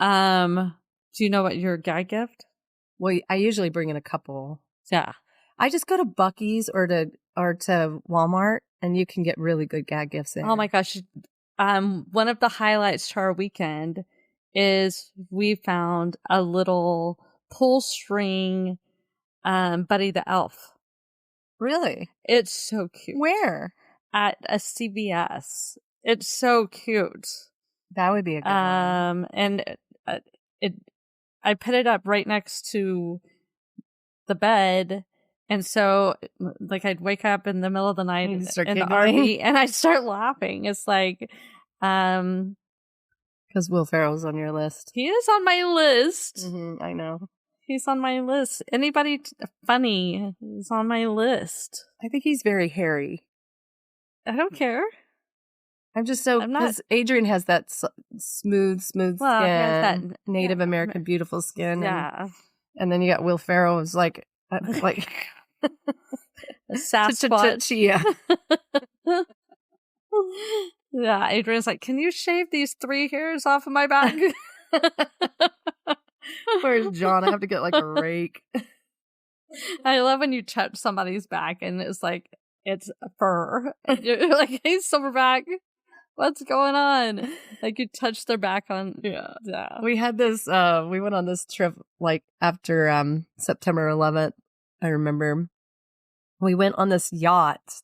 Do you know what your gag gift? Well, I usually bring in a couple. Yeah, I just go to Buc-ee's or to Walmart, and you can get really good gag gifts there. Oh my gosh! One of the highlights to our weekend is we found a little pull string Buddy the Elf. Really? It's so cute. Where? At a CVS. It's so cute. That would be a good one. And I put it up right next to the bed, and so I'd wake up in the middle of the night in the RV and I'd start laughing. It's Because Will Ferrell's on your list. He is on my list. I know. He's on my list. Anybody funny is on my list. I think he's very hairy. I don't care. I'm just so, because Adrian has that smooth skin, that Native American beautiful skin. Yeah. And then you got Will Ferrell, who's like a Sasquatch. Yeah. Yeah, Adrian's like, can you shave these 3 hairs off of my back? Where's John? I have to get like a rake. I love when you touch somebody's back and it's like, it's fur. And you're like, hey, Silverback, what's going on? Like you touch their back on. Yeah. We had this, we went on this trip like after September 11th. I remember we went on this yacht,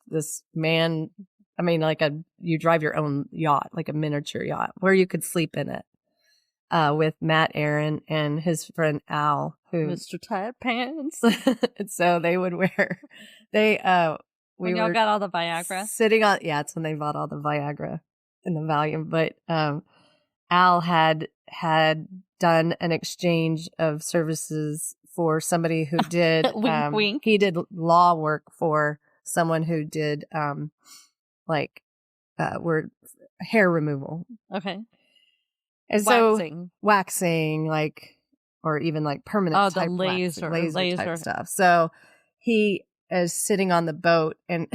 you drive your own yacht, like a miniature yacht where you could sleep in it. With Matt Aaron and his friend Al, who Mr. Tight Pants. And so they would wear. When y'all got all the Viagra, sitting on. Yeah, it's when they bought all the Viagra and the Valium. But Al had done an exchange of services for somebody who did wink, wink. He did law work for someone who did hair removal. Okay. And waxing, like, or even like permanent type laser type stuff. So he is sitting on the boat and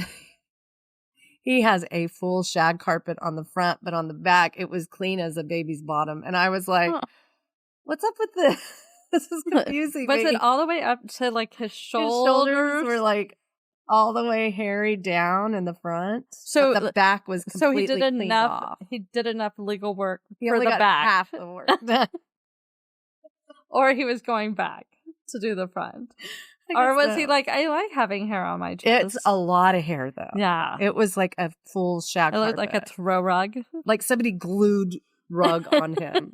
he has a full shag carpet on the front, but on the back it was clean as a baby's bottom. And I was like, what's up with this? This is confusing. Was it all the way up to like his shoulders? His shoulders were like all the way hairy down in the front. So the back was completely so he did enough. off. He did enough legal work He for only the got back, half the work done. or he was going back to do the front, or was he like, I like having hair on my chest? It's a lot of hair though. Yeah, it was like a full shag. It looked like a throw rug, like somebody glued rug on him,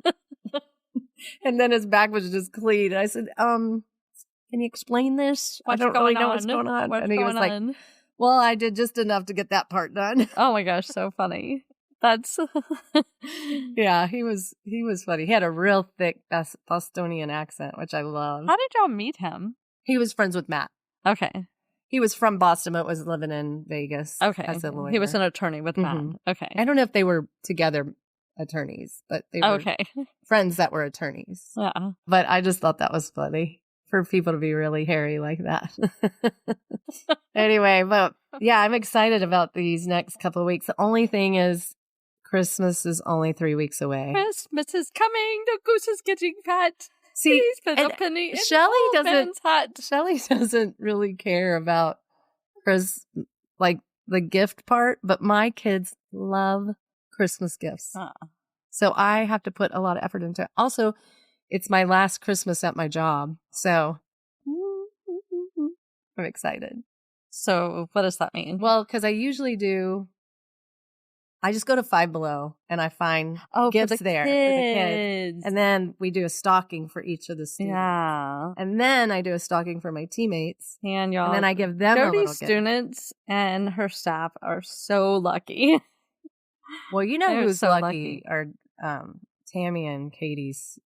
and then his back was just clean. And I said, can you explain this? I don't really know what's going on. And he was like, well, I did just enough to get that part done. Oh my gosh, so funny. That's yeah, he was funny. He had a real thick Bostonian accent, which I love. How did y'all meet him? He was friends with Matt. Okay. He was from Boston, but was living in Vegas. Okay. As a lawyer. He was an attorney with Matt. Okay. I don't know if they were together attorneys, but they were friends that were attorneys. Yeah. But I just thought that was funny for people to be really hairy like that. Anyway, but yeah, I'm excited about these next couple of weeks. The only thing is Christmas is only 3 weeks away. Christmas is coming. The goose is getting fat. See, please put a penny in Shelly the man's hut. Shelly doesn't really care about like the gift part, but my kids love Christmas gifts. So I have to put a lot of effort into it. Also, it's my last Christmas at my job, so I'm excited. So what does that mean? Well, because I just go to Five Below and I find gifts there for the kids. And then we do a stocking for each of the students. Yeah. And then I do a stocking for my teammates. And y'all. And then I give them a little gift. Students and her staff are so lucky. Well, you know who's so lucky are Tammy and Katie's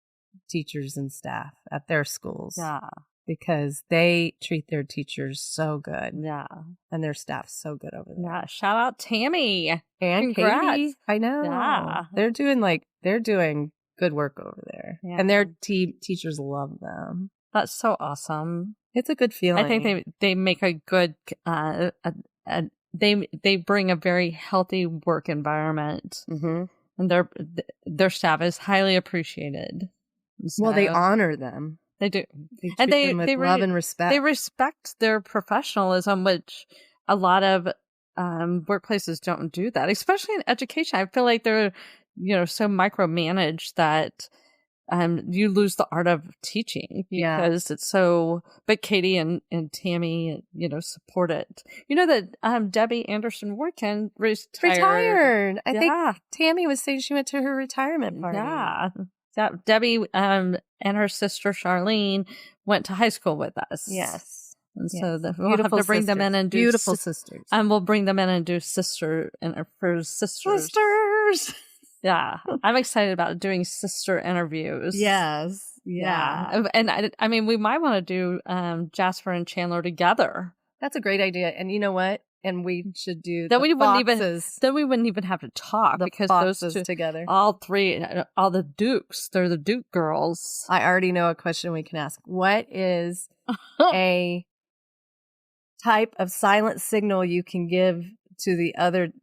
teachers and staff at their schools. Yeah. Because they treat their teachers so good. Yeah. And their staff's so good over there. Yeah. Shout out Tammy. And congrats. Katie. I know. Yeah. They're doing good work over there. Yeah. And their teachers love them. That's so awesome. It's a good feeling. I think they make a good they bring a very healthy work environment. Mm-hmm. And their staff is highly appreciated. So, well, they honor them. They do. They treat them with love and respect. They respect their professionalism, which a lot of workplaces don't do that, especially in education. I feel like they're, so micromanaged that you lose the art of teaching because it's so. But Katie and Tammy, support it. You know that Debbie Anderson Workin retired. I think Tammy was saying she went to her retirement party. Yeah. Debbie and her sister Charlene went to high school with us. Yes. And so we'll have to bring them in and do beautiful sisters. And we'll bring them in and do sister and for sisters. Sisters. Yeah. I'm excited about doing sister interviews. Yes. Yeah. And I mean, we might want to do Jasper and Chandler together. That's a great idea. And you know what? And we should do Then we wouldn't even have to talk because those those two together. All three, all the Dukes, they're the Duke girls. I already know a question we can ask. What is a type of silent signal you can give to the other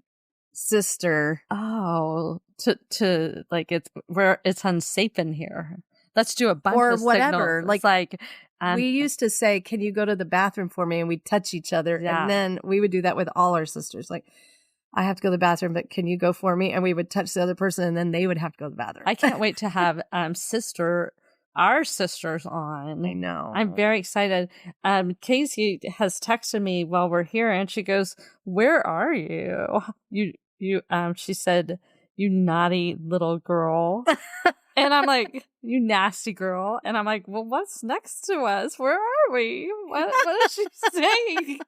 sister? Oh, to like it's unsafe in here. Let's do a bunch or of whatever. Signals. Like we used to say, "Can you go to the bathroom for me?" And we'd touch each other, and then we would do that with all our sisters. Like, I have to go to the bathroom, but can you go for me? And we would touch the other person, and then they would have to go to the bathroom. I can't wait to have our sisters on. I know. I'm very excited. Casey has texted me while we're here, and she goes, "Where are you? She said, you naughty little girl." And I'm like, "You nasty girl." And I'm like, "Well, what's next to us? Where are we? What is she saying?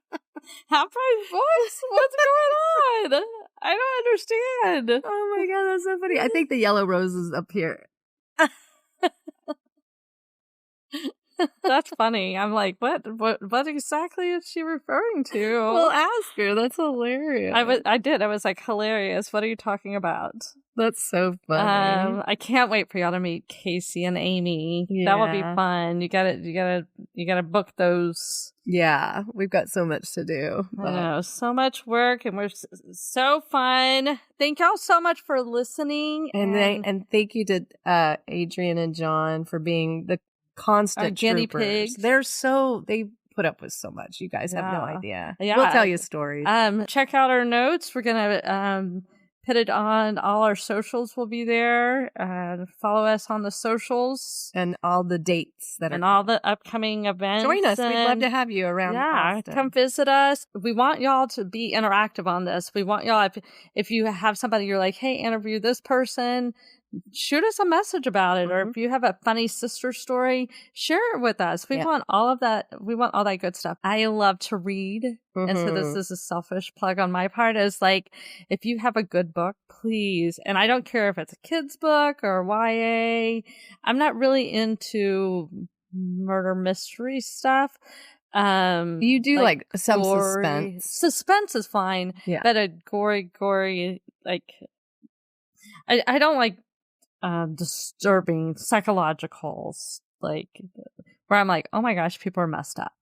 Half price books? What's going on? I don't understand." Oh my God, that's so funny. I think the yellow rose is up here. That's funny. I'm like, what exactly is she referring to? Well, ask her. That's hilarious. I did. I was like, hilarious. What are you talking about? That's so funny. I can't wait for y'all to meet Casey and Amy. Yeah. That will be fun. You gotta book those. Yeah, we've got so much to do. I know, so much work, and we're so fun. Thank y'all so much for listening, and thank you to Adrian and John for being the constant guinea troopers. pigs. They put up with so much. You guys have no idea. Yeah. We'll tell you stories. Check out our notes. We're gonna put it on all our socials. Will be there. Follow us on the socials and all the dates and all the upcoming events. Join us. We'd love to have you around. Yeah, Austin. come visit us. We want y'all to be interactive on this. We want y'all, if you have somebody you're like, hey, interview this person, shoot us a message about it. Or if you have a funny sister story, share it with us. We want all of that. We want all that good stuff. I love to read. And so this is a selfish plug on my part, is like, if you have a good book, please. And I don't care if it's a kid's book or YA. I'm not really into murder mystery stuff. You do like some gory, suspense. Suspense is fine. Yeah. But a gory, like, I don't like disturbing psychologicals, like where I'm like, oh my gosh, people are messed up.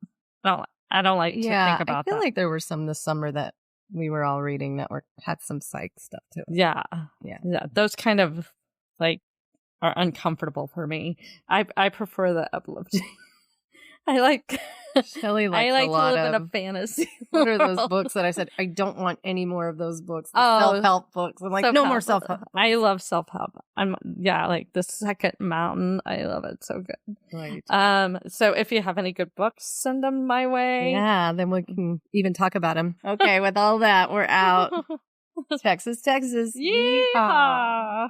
I don't like to think about that. I feel like there were some this summer that we were all reading that had some psych stuff to it. Yeah. Those kind of like are uncomfortable for me. I prefer the uplifting. Shelly likes I a lot to live of in a fantasy. What are those books that I said I don't want any more of those books? Self-help books. I'm like, no more self-help. I love self-help. Like The Second Mountain. I love it. So good. Right. So if you have any good books, send them my way. Yeah, then we can even talk about them. Okay, with all that, we're out. Texas. Yeehaw!